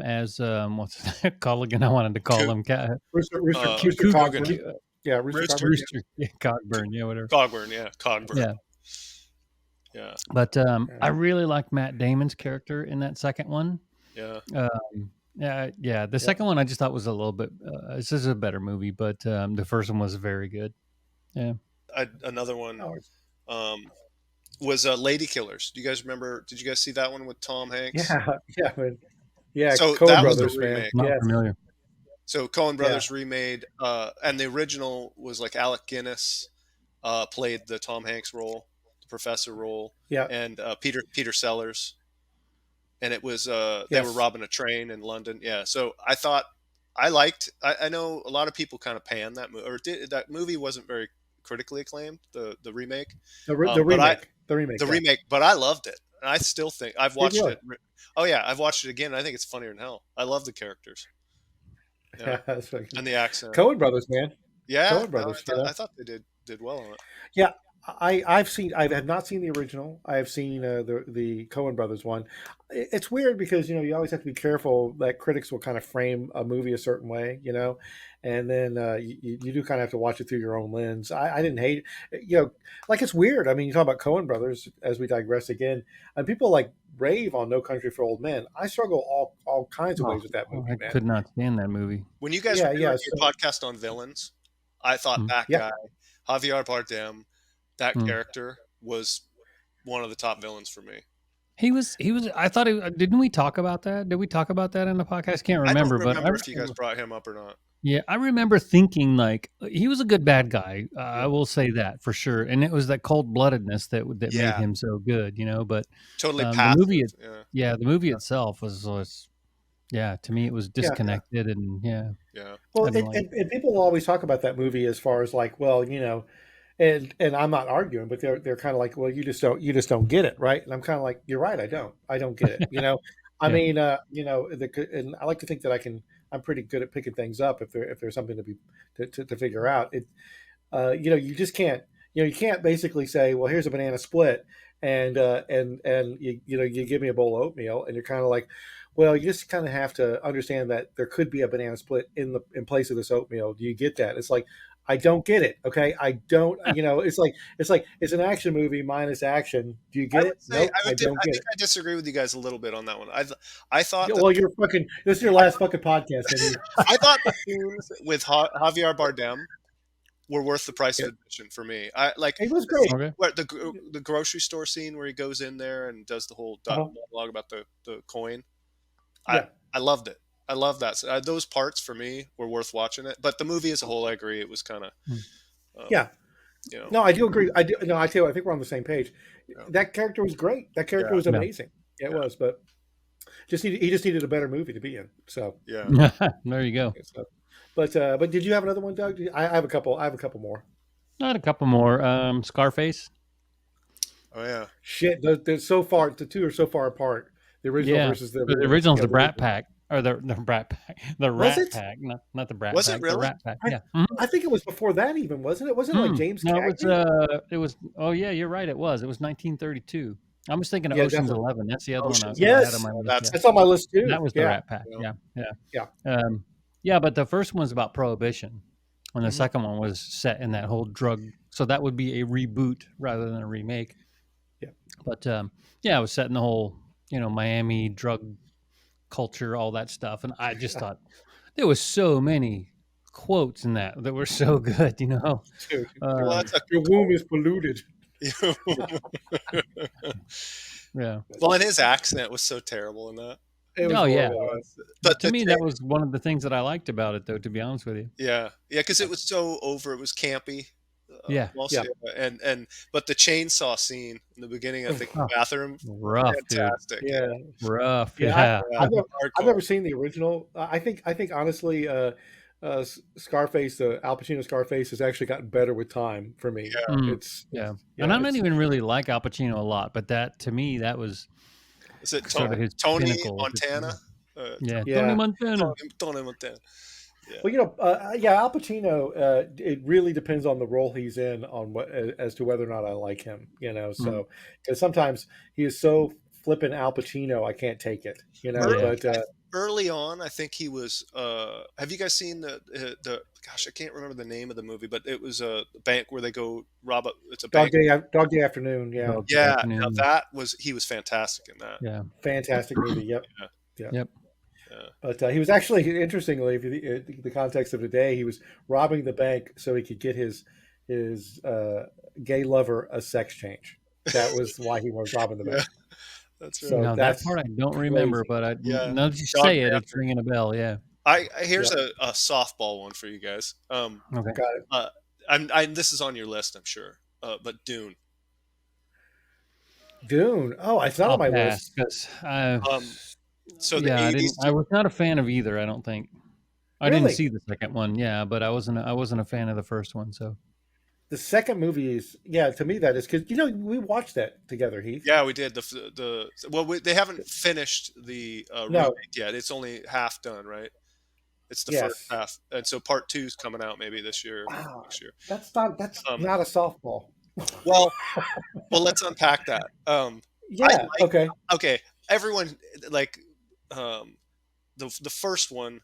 Speaker 3: as what's his name? Colligan. I wanted to call him
Speaker 2: Rooster
Speaker 3: Coogan.
Speaker 2: Cogburn. Yeah, Rooster Cogburn.
Speaker 3: Rooster. Yeah, Cogburn. Yeah, whatever.
Speaker 4: Cogburn.
Speaker 3: Yeah.
Speaker 4: Yeah.
Speaker 3: But I really liked Matt Damon's character in that second one.
Speaker 4: Yeah.
Speaker 3: The second one I just thought was a little bit. This is a better movie, but the first one was very good. Yeah.
Speaker 4: Another one was Lady Killers. Do you guys remember? Did you guys see that one with Tom Hanks?
Speaker 2: Yeah.
Speaker 4: So
Speaker 2: Coen
Speaker 4: that was
Speaker 2: Brothers,
Speaker 4: the
Speaker 2: man.
Speaker 4: remake.
Speaker 3: Not
Speaker 2: Yes.
Speaker 3: familiar.
Speaker 4: So Coen Brothers remade, and the original was like Alec Guinness played the Tom Hanks role, the professor role, and Peter Sellers, and it was they were robbing a train in London. Yeah, so I know a lot of people kind of pan that movie, or that movie wasn't very critically acclaimed. The remake,
Speaker 2: the remake,
Speaker 4: remake, but I loved it, and I still think I've watched it. Oh yeah, I've watched it again. And I think it's funnier than hell. I love the characters. Yeah, and the accent.
Speaker 2: Coen Brothers, man.
Speaker 4: Yeah,
Speaker 2: Coen Brothers.
Speaker 4: I thought they did well on it.
Speaker 2: Yeah, I have not seen the original. I have seen the Coen Brothers one. It's weird because you always have to be careful that critics will kind of frame a movie a certain way, and then you do kind of have to watch it through your own lens. I didn't hate it, like it's weird. I mean, you talk about Coen Brothers as we digress again, and people like rave on No Country for Old Men. I struggle all kinds of ways with that movie.
Speaker 3: I could not stand that movie.
Speaker 4: When you guys were doing your podcast on villains, I thought that guy, Javier Bardem, that character was one of the top villains for me.
Speaker 3: He was. I thought. Didn't we talk about that? Did we talk about that in the podcast? Can't remember.
Speaker 4: I don't remember if you guys brought him up or not.
Speaker 3: Yeah, I remember thinking like he was a good bad guy. I will say that for sure. And it was that cold bloodedness that made him so good, But
Speaker 4: totally
Speaker 3: the movie, the movie itself was to me it was disconnected and
Speaker 2: Well, and people always talk about that movie as far as like, well, and I'm not arguing, but they're kind of like, well, you just don't get it, right? And I'm kind of like, you're right, I don't get it, I mean, and I like to think that I'm pretty good at picking things up if there's something to figure out. You just can't, you can't basically say, well, here's a banana split, and you give me a bowl of oatmeal, and you're kind of like, well, you just kind of have to understand that there could be a banana split in place of this oatmeal. Do you get that? It's like, I don't get it. Okay, I don't. It's like it's an action movie minus action. Do you get it? No, I don't get it.
Speaker 4: I disagree with you guys a little bit on that one. I thought.
Speaker 2: Well, you're fucking. This is your last fucking podcast.
Speaker 4: I thought the scenes with Javier Bardem were worth the price of admission for me.
Speaker 2: It was great.
Speaker 3: Okay.
Speaker 4: Where the grocery store scene where he goes in there and does the whole monologue about the coin. I loved it. I love that. Those parts for me were worth watching it, but the movie as a whole, I agree, it was kind of.
Speaker 2: No, I do agree. I tell you, I think we're on the same page. Yeah. That character was great. That character was amazing. Yeah, it was, but he just needed a better movie to be in. So
Speaker 3: there you go.
Speaker 2: So, but did you have another one, Doug? I have a couple. I have a couple more.
Speaker 3: Not a couple more. Scarface.
Speaker 4: Oh yeah.
Speaker 2: Shit, they're so far. The two are so far apart. The original
Speaker 3: Yeah,
Speaker 2: versus the
Speaker 3: the original's
Speaker 2: yeah,
Speaker 3: the
Speaker 2: the
Speaker 3: Brat
Speaker 2: original.
Speaker 3: Pack, or the Brat Pack, the
Speaker 2: Was
Speaker 3: Rat
Speaker 2: it?
Speaker 3: Pack, not the Brat
Speaker 4: Was it
Speaker 3: Pack, the
Speaker 4: really?
Speaker 3: Rat Pack.
Speaker 2: I
Speaker 3: Yeah. Mhm.
Speaker 2: I think it was before that even, wasn't it? Wasn't it like James
Speaker 3: No,
Speaker 2: Cagney?
Speaker 3: it was. Oh yeah, you're right. It was. It was 1932. I was thinking of
Speaker 2: Yeah,
Speaker 3: Ocean's
Speaker 2: definitely.
Speaker 3: 11. That's the other one
Speaker 4: Ocean's
Speaker 3: that I had on
Speaker 2: Yes,
Speaker 3: my list.
Speaker 4: That's
Speaker 3: Yeah,
Speaker 2: that's on my list
Speaker 3: that
Speaker 2: too.
Speaker 3: was the
Speaker 2: Yeah,
Speaker 3: Rat Pack.
Speaker 4: you know,
Speaker 3: Yeah, yeah,
Speaker 2: yeah,
Speaker 3: yeah. But the first one's about prohibition, and the
Speaker 2: hmm
Speaker 3: second one was set in that whole drug. So that would be a reboot rather than a remake.
Speaker 2: yeah.
Speaker 3: But yeah, it was set in the whole Miami drug culture, all that stuff, and I just thought there was so many quotes in that were so good.
Speaker 2: Dude,
Speaker 4: well,
Speaker 3: Um,
Speaker 4: that's a
Speaker 2: your womb is polluted.
Speaker 3: yeah.
Speaker 4: well, and his accent was so terrible in that.
Speaker 2: It was
Speaker 3: Oh yeah.
Speaker 2: horrible.
Speaker 4: But
Speaker 3: To
Speaker 4: the
Speaker 3: me, that was one of the things that I liked about it, though. To be honest with you.
Speaker 4: yeah, yeah, because it was so over. It was campy.
Speaker 3: Yeah.
Speaker 2: Yeah.
Speaker 4: Mostly, and but the chainsaw scene in the beginning, I think the
Speaker 3: Oh,
Speaker 4: bathroom,
Speaker 3: rough, dude.
Speaker 4: fantastic.
Speaker 2: Yeah,
Speaker 3: Rough.
Speaker 2: yeah.
Speaker 3: Yeah.
Speaker 4: Yeah,
Speaker 2: I've
Speaker 4: hardcore.
Speaker 2: never seen the original. I think honestly, Scarface, the Al Pacino Scarface, has actually gotten better with time for me.
Speaker 4: Yeah.
Speaker 3: Mm,
Speaker 2: It's
Speaker 3: yeah.
Speaker 2: yeah,
Speaker 3: And I don't
Speaker 2: it's
Speaker 3: even really like Al Pacino a lot, but that to me, that was
Speaker 4: Is it
Speaker 3: sort of his
Speaker 4: Tony
Speaker 3: pinnacle of his
Speaker 4: Montana?
Speaker 3: career. Yeah.
Speaker 2: yeah.
Speaker 3: Tony Montana.
Speaker 4: Tony Montana. Yeah.
Speaker 2: Well, yeah, Al Pacino. It really depends on the role he's in, on what as to whether or not I like him.
Speaker 3: Mm,
Speaker 2: So because sometimes he is so flippin' Al Pacino, I can't take it.
Speaker 3: yeah.
Speaker 2: But
Speaker 4: Early on, I think he was. Have you guys seen the? Gosh, I can't remember the name of the movie, but it was a bank where they go rob a. It's a bank.
Speaker 2: Dog Day Afternoon. Yeah,
Speaker 3: Dog
Speaker 4: Yeah,
Speaker 3: Afternoon.
Speaker 4: now he was fantastic in that.
Speaker 3: Yeah.
Speaker 2: fantastic movie. Yep.
Speaker 4: Yeah.
Speaker 2: Yeah.
Speaker 3: Yep.
Speaker 4: Yeah.
Speaker 2: But he was actually, interestingly, if the context of the day, he was robbing the bank so he could get his gay lover a sex change. That was why he was robbing the
Speaker 4: Yeah,
Speaker 2: bank.
Speaker 4: that's right.
Speaker 2: So
Speaker 3: No, that
Speaker 2: that's
Speaker 3: part I don't
Speaker 2: crazy.
Speaker 3: remember, but
Speaker 4: Yeah.
Speaker 3: now that you
Speaker 4: Dog
Speaker 3: say it,
Speaker 4: Day
Speaker 3: it's ringing a bell. Yeah.
Speaker 4: Here's a softball one for you guys.
Speaker 3: Okay.
Speaker 2: Got it.
Speaker 4: This is on your list, I'm sure. But Dune.
Speaker 2: Dune. Oh, it's not
Speaker 3: I'll
Speaker 2: on my
Speaker 3: pass
Speaker 2: list.
Speaker 3: because
Speaker 4: So the
Speaker 3: yeah, I
Speaker 4: 80s.
Speaker 3: didn't. I was not a fan of either. I don't think. I didn't
Speaker 2: Really?
Speaker 3: see the second one. Yeah, but I wasn't a fan of the first one. So
Speaker 2: The second movie is, yeah, to me that is because we watched that together, Heath.
Speaker 4: Yeah, we did they haven't finished the
Speaker 2: No.
Speaker 4: remake yet. It's only half done, right? It's the first
Speaker 2: Yes.
Speaker 4: half, and so part 2's coming out maybe this year,
Speaker 2: Wow.
Speaker 4: next year.
Speaker 2: That's
Speaker 4: Um,
Speaker 2: not a softball.
Speaker 4: Well, let's unpack that.
Speaker 2: Yeah. Okay.
Speaker 4: Okay, everyone like the first one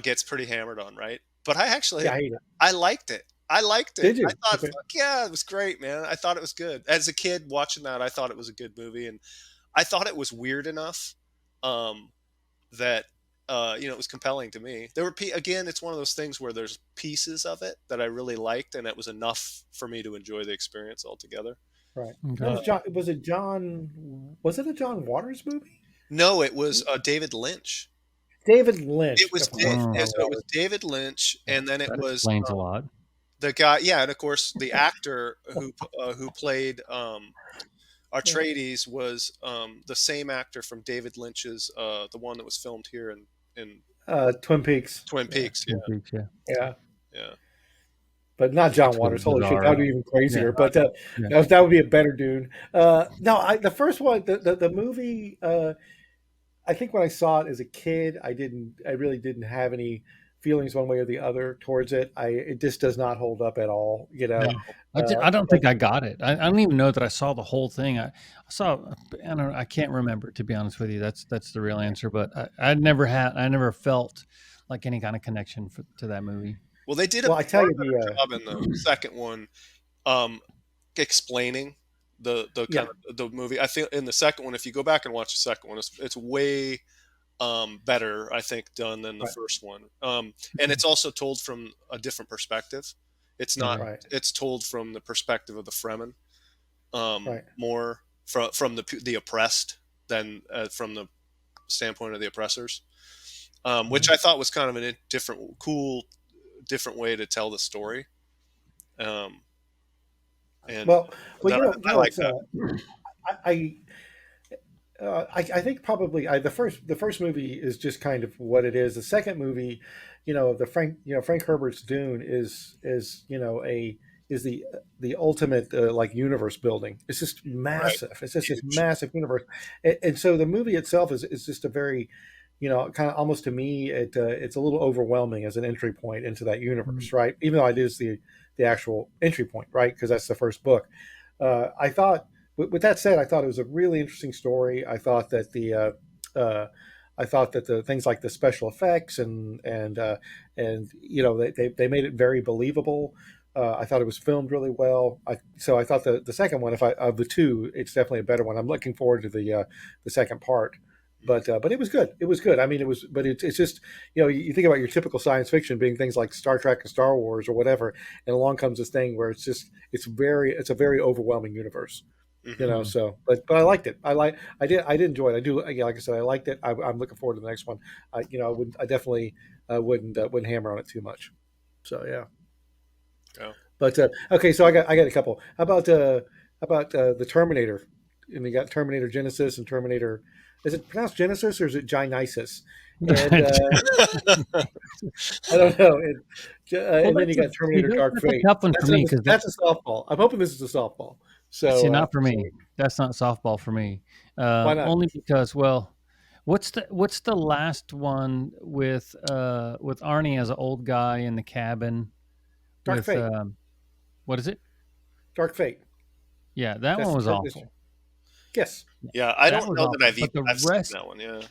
Speaker 4: gets pretty hammered on, right? But I actually
Speaker 2: Yeah, I hate it.
Speaker 4: I liked it. I liked it.
Speaker 2: Did you?
Speaker 4: I thought,
Speaker 2: Okay.
Speaker 4: fuck yeah, it was great, man. I thought it was good. As a kid watching that, I thought it was a good movie, and I thought it was weird enough that it was compelling to me. There were again, it's one of those things where there's pieces of it that I really liked, and it was enough for me to enjoy the experience altogether.
Speaker 2: Right.
Speaker 3: okay.
Speaker 2: That was John. Was it John? Was it a John Waters movie?
Speaker 4: No, it was David Lynch.
Speaker 2: David Lynch.
Speaker 4: It was
Speaker 2: of course.
Speaker 4: it was David Lynch, and then it
Speaker 3: that
Speaker 4: was
Speaker 3: explains a lot.
Speaker 4: the guy. Yeah, and of course the actor who played Atreides was the same actor from David Lynch's the one that was filmed here in
Speaker 2: Twin Peaks.
Speaker 4: Twin Peaks. Yeah,
Speaker 3: Twin Peaks, yeah.
Speaker 2: Yeah.
Speaker 4: yeah.
Speaker 2: But not John
Speaker 3: Which
Speaker 2: Waters.
Speaker 3: was
Speaker 2: Holy shit,
Speaker 3: bizarre.
Speaker 2: that would be even crazier.
Speaker 3: Yeah.
Speaker 2: But
Speaker 3: Yeah.
Speaker 2: that would be a better Dune. No, the first one, the movie. I think when I saw it as a kid, I really didn't have any feelings one way or the other towards it. It just does not hold up at all.
Speaker 3: No. I don't think I got it. I don't even know that I saw the whole thing. I saw. I can't remember, to be honest with you. That's the real answer. But I never felt like any kind of connection to that movie.
Speaker 4: Well, they did
Speaker 2: I tell you,
Speaker 4: better job in the second one, explaining the kind of the movie. I think in the second one, if you go back and watch the second one, it's way better, I think, done than the
Speaker 2: Right.
Speaker 4: first one. And it's also told from a different perspective. It's not.
Speaker 2: Right.
Speaker 4: It's told from the perspective of the Fremen,
Speaker 2: Right.
Speaker 4: more from the oppressed than from the standpoint of the oppressors, which I thought was kind of a different way to tell the story. And
Speaker 2: Well,
Speaker 4: I like that.
Speaker 2: I think probably the first movie is just kind of what it is. The second movie, Frank Herbert's Dune is the ultimate like universe building. It's just
Speaker 4: Right.
Speaker 2: massive. It's just this
Speaker 4: Huge.
Speaker 2: massive universe, and so the movie itself is just a very, kind of almost to me it's a little overwhelming as an entry point into that universe, right? Even though it is the actual entry point, right? Because that's the first book. I thought, with that said, I thought it was a really interesting story. Uh, I thought that the things like the special effects and they made it very believable. I thought it was filmed really well. So I thought the second one, if I of the two, it's definitely a better one. I'm looking forward to the second part. But it was good. It was good. I mean, it's just you think about your typical science fiction being things like Star Trek and Star Wars or whatever, and along comes this thing where it's a very overwhelming universe.
Speaker 4: Mm-hmm.
Speaker 2: So but I liked it. I did enjoy it. I do, yeah, like I said, I liked it. I'm looking forward to the next one. I definitely wouldn't hammer on it too much. So yeah.
Speaker 4: Yeah.
Speaker 2: But okay, so I got a couple. How about the Terminator? And you got Terminator Genesis and Terminator. Is it pronounced Genesis or is it Genesis? And I don't know. And then you got Terminator Dark
Speaker 3: that's
Speaker 2: Fate.
Speaker 3: a tough one for me because
Speaker 2: That's a softball. I'm hoping this is a softball.
Speaker 3: see,
Speaker 2: So
Speaker 3: not for me. That's not softball for me.
Speaker 2: why not?
Speaker 3: Only because, well, what's the last one with Arnie as an old guy in the cabin
Speaker 2: Dark
Speaker 3: with
Speaker 2: Fate.
Speaker 3: what is it?
Speaker 2: Dark Fate.
Speaker 3: Yeah, that one was awful.
Speaker 2: Yes.
Speaker 4: Yeah, I
Speaker 3: That
Speaker 4: don't
Speaker 3: was
Speaker 4: know
Speaker 3: awful.
Speaker 4: that I've
Speaker 3: But
Speaker 4: seen that one. Yeah.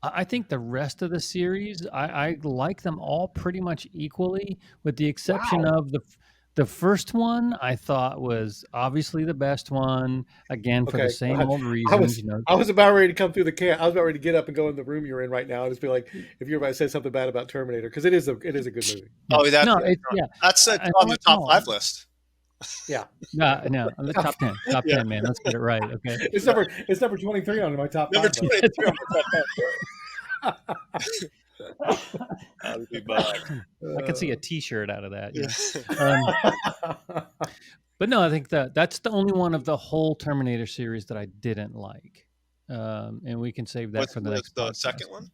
Speaker 3: I think the rest of the series, I like them all pretty much equally, with the exception
Speaker 2: Wow.
Speaker 3: of the first one. I thought was obviously the best one, again for the
Speaker 2: Okay.
Speaker 3: same old
Speaker 2: I
Speaker 3: reasons.
Speaker 2: was about ready to come through the camp. I was about ready to get up and go in the room you're in right now and just be like, if you're about to say something bad about Terminator, because it is a good movie.
Speaker 3: Yeah.
Speaker 4: Oh, that's
Speaker 3: No, it's
Speaker 4: that's
Speaker 3: I
Speaker 4: on
Speaker 3: like
Speaker 4: the top
Speaker 3: them all.
Speaker 4: 5 list.
Speaker 2: Yeah.
Speaker 3: No, the top 10,
Speaker 4: Yeah.
Speaker 3: man. Let's get it right, okay?
Speaker 2: It's number 23 on my top
Speaker 4: Number
Speaker 2: 5
Speaker 4: 2
Speaker 2: list.
Speaker 4: on the top 5. I'll be back.
Speaker 3: I could see a T-shirt out of that.
Speaker 4: Yeah.
Speaker 3: But no, I think that's the only one of the whole Terminator series that I didn't like, and we can save that
Speaker 4: What's
Speaker 3: for the next
Speaker 4: the
Speaker 3: podcast.
Speaker 4: second one?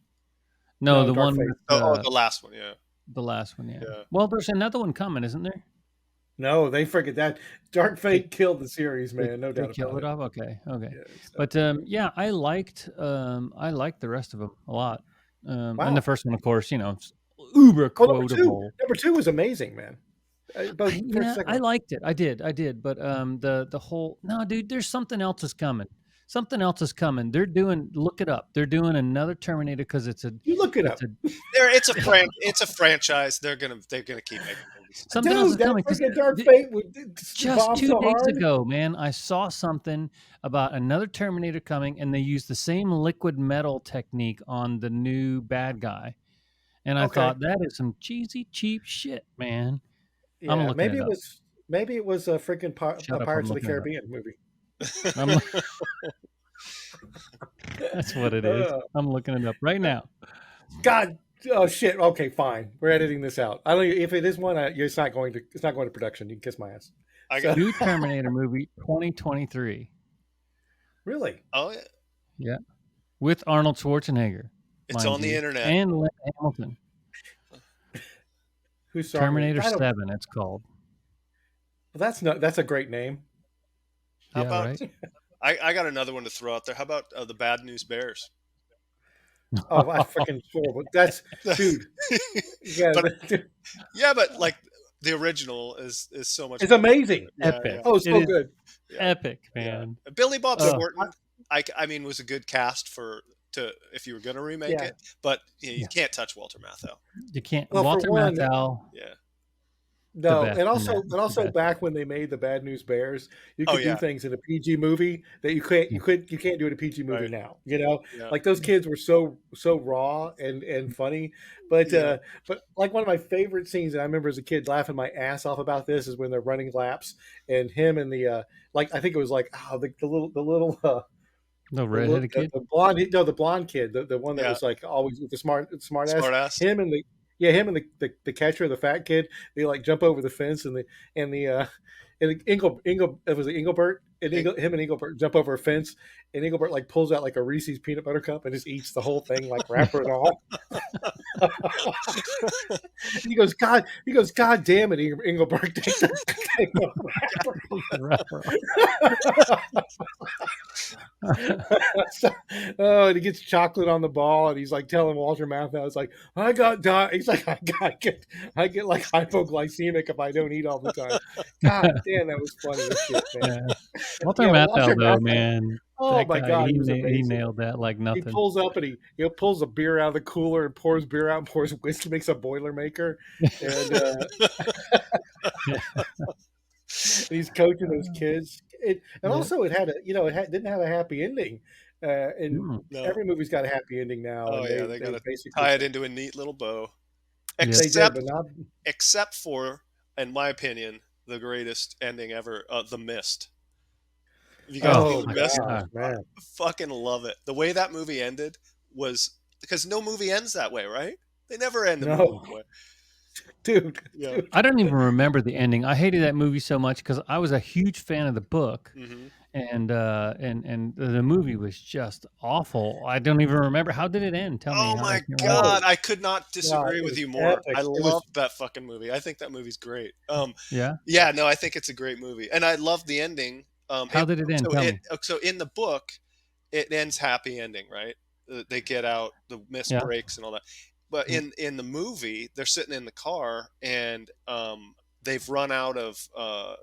Speaker 3: No,
Speaker 2: No,
Speaker 3: the
Speaker 2: Dark
Speaker 3: one
Speaker 2: Fate.
Speaker 3: with
Speaker 4: The last one. Yeah.
Speaker 3: the last one. Yeah.
Speaker 4: Yeah.
Speaker 3: Well, there's another one coming, isn't there?
Speaker 2: No, they forget that. Dark Fate killed the series, man. No
Speaker 3: They
Speaker 2: doubt
Speaker 3: killed
Speaker 2: about
Speaker 3: it
Speaker 2: it.
Speaker 3: off. Okay.
Speaker 2: Yeah, so.
Speaker 3: But yeah, I liked the rest of them a lot. And
Speaker 2: Wow.
Speaker 3: the first one, of course, it's uber quotable.
Speaker 2: Number two was amazing, man. Both first and second
Speaker 3: I
Speaker 2: one.
Speaker 3: liked it. I did. But the whole dude, there's something else is coming. Something else is coming. Look it up. They're doing another Terminator because it's a.
Speaker 2: You look it up.
Speaker 4: It's a franchise. They're gonna keep making movies.
Speaker 3: Something else is
Speaker 2: Dude,
Speaker 3: coming.
Speaker 2: that freaking Dark Fate
Speaker 3: Just
Speaker 2: bombed
Speaker 3: 2
Speaker 2: so
Speaker 3: days
Speaker 2: hard.
Speaker 3: ago, man, I saw something about another Terminator coming, and they used the same liquid metal technique on the new bad guy. And I thought, that is some cheesy, cheap shit, man. I'm
Speaker 2: Yeah,
Speaker 3: looking it up.
Speaker 2: maybe it was a freaking
Speaker 3: Shut up, I'm
Speaker 2: Pirates of the
Speaker 3: looking it up.
Speaker 2: Caribbean movie.
Speaker 3: That's what it is. I'm looking it up right now.
Speaker 2: God, oh shit. Okay, fine. We're editing this out. I don't. If it is one, it's not going to production. You can kiss my ass.
Speaker 3: New Terminator movie 2023.
Speaker 2: Really?
Speaker 4: Oh yeah.
Speaker 3: Yeah, with Arnold Schwarzenegger.
Speaker 4: It's on the internet.
Speaker 3: And Lynn Hamilton.
Speaker 2: Who's
Speaker 3: Terminator 7? It's called.
Speaker 2: Well, that's a great name.
Speaker 4: How about?
Speaker 3: Right?
Speaker 4: I got another one to throw out there. How about the Bad News Bears?
Speaker 2: Oh, I freaking horrible. That's dude. Yeah,
Speaker 4: but like the original is so much.
Speaker 2: It's amazing.
Speaker 3: Epic.
Speaker 2: Oh, it's so good.
Speaker 3: Epic, man.
Speaker 4: Yeah. Billy Bob Thornton, I mean, was a good cast if you were going to remake it, but you can't touch Walter Matthau.
Speaker 3: You can't.
Speaker 2: Well,
Speaker 3: Walter Matthau.
Speaker 4: Yeah.
Speaker 2: No, and also back when they made the Bad News Bears, you could do things in a PG movie that you can't do in a PG movie now. Like those kids were so raw and funny. But like one of my favorite scenes, and I remember as a kid laughing my ass off about this, is when they're running laps and him and the I think it was like the little
Speaker 3: the redheaded kid,
Speaker 2: the blonde kid, the one that was like always with the smart ass. Him and the catcher, the fat kid, they like jump over the fence and it was Engelbert and him and Engelbert jump over a fence, and Engelbert like pulls out like a Reese's peanut butter cup and just eats the whole thing, like wrapper and all. He goes, God damn it, Engelbert, take the wrapper. Oh, and he gets chocolate on the ball, and he's like telling Walter Matthau, it's like, he's like, I get like hypoglycemic if I don't eat all the time. God damn, that was funny as shit, man.
Speaker 3: Walter
Speaker 2: Yeah,
Speaker 3: Matthau,
Speaker 2: Walter
Speaker 3: though,
Speaker 2: Matthau.
Speaker 3: man.
Speaker 2: Oh
Speaker 3: That
Speaker 2: my
Speaker 3: guy,
Speaker 2: God, he was
Speaker 3: he
Speaker 2: amazing.
Speaker 3: nailed that like
Speaker 2: He
Speaker 3: nothing.
Speaker 2: pulls up and he pulls a beer out of the cooler and pours beer out and pours whiskey, makes a Boilermaker, and he's coaching those kids. Also it had a didn't have a happy ending, and
Speaker 4: No.
Speaker 2: every movie's got a happy ending now.
Speaker 4: Oh
Speaker 2: and
Speaker 4: yeah, they got to
Speaker 2: basically
Speaker 4: tie it into a neat little bow.
Speaker 2: They
Speaker 4: Except,
Speaker 2: did, but not.
Speaker 4: except for, in my opinion, the greatest ending ever, The Mist. You guys
Speaker 2: Oh
Speaker 4: seen The
Speaker 2: my
Speaker 4: Mist?
Speaker 2: gosh, man!
Speaker 4: I fucking love it. The way that movie ended was because no movie ends that way, right? They never end a movie
Speaker 2: No,
Speaker 4: that way.
Speaker 2: dude.
Speaker 4: Yeah.
Speaker 2: Dude.
Speaker 3: I don't even remember the ending. I hated that movie so much because I was a huge fan of the book,
Speaker 4: hmm
Speaker 3: and the movie was just awful. I don't even remember. How did it end? Tell me.
Speaker 4: Oh
Speaker 3: I
Speaker 4: my
Speaker 3: can't remember.
Speaker 4: God, I could not
Speaker 2: God,
Speaker 4: disagree
Speaker 2: it
Speaker 4: with
Speaker 2: was
Speaker 4: you more.
Speaker 2: epic.
Speaker 4: I
Speaker 2: It was
Speaker 4: loved that fucking movie. I think that movie's great.
Speaker 3: Yeah.
Speaker 4: Yeah, no, I think it's a great movie, and I love the ending.
Speaker 3: How did it end? Tell me.
Speaker 4: So in the book, it ends happy ending, right? They get out, the mist
Speaker 3: Yeah.
Speaker 4: breaks and all that. But
Speaker 3: Yeah.
Speaker 4: in the movie, they're sitting in the car and they've run out of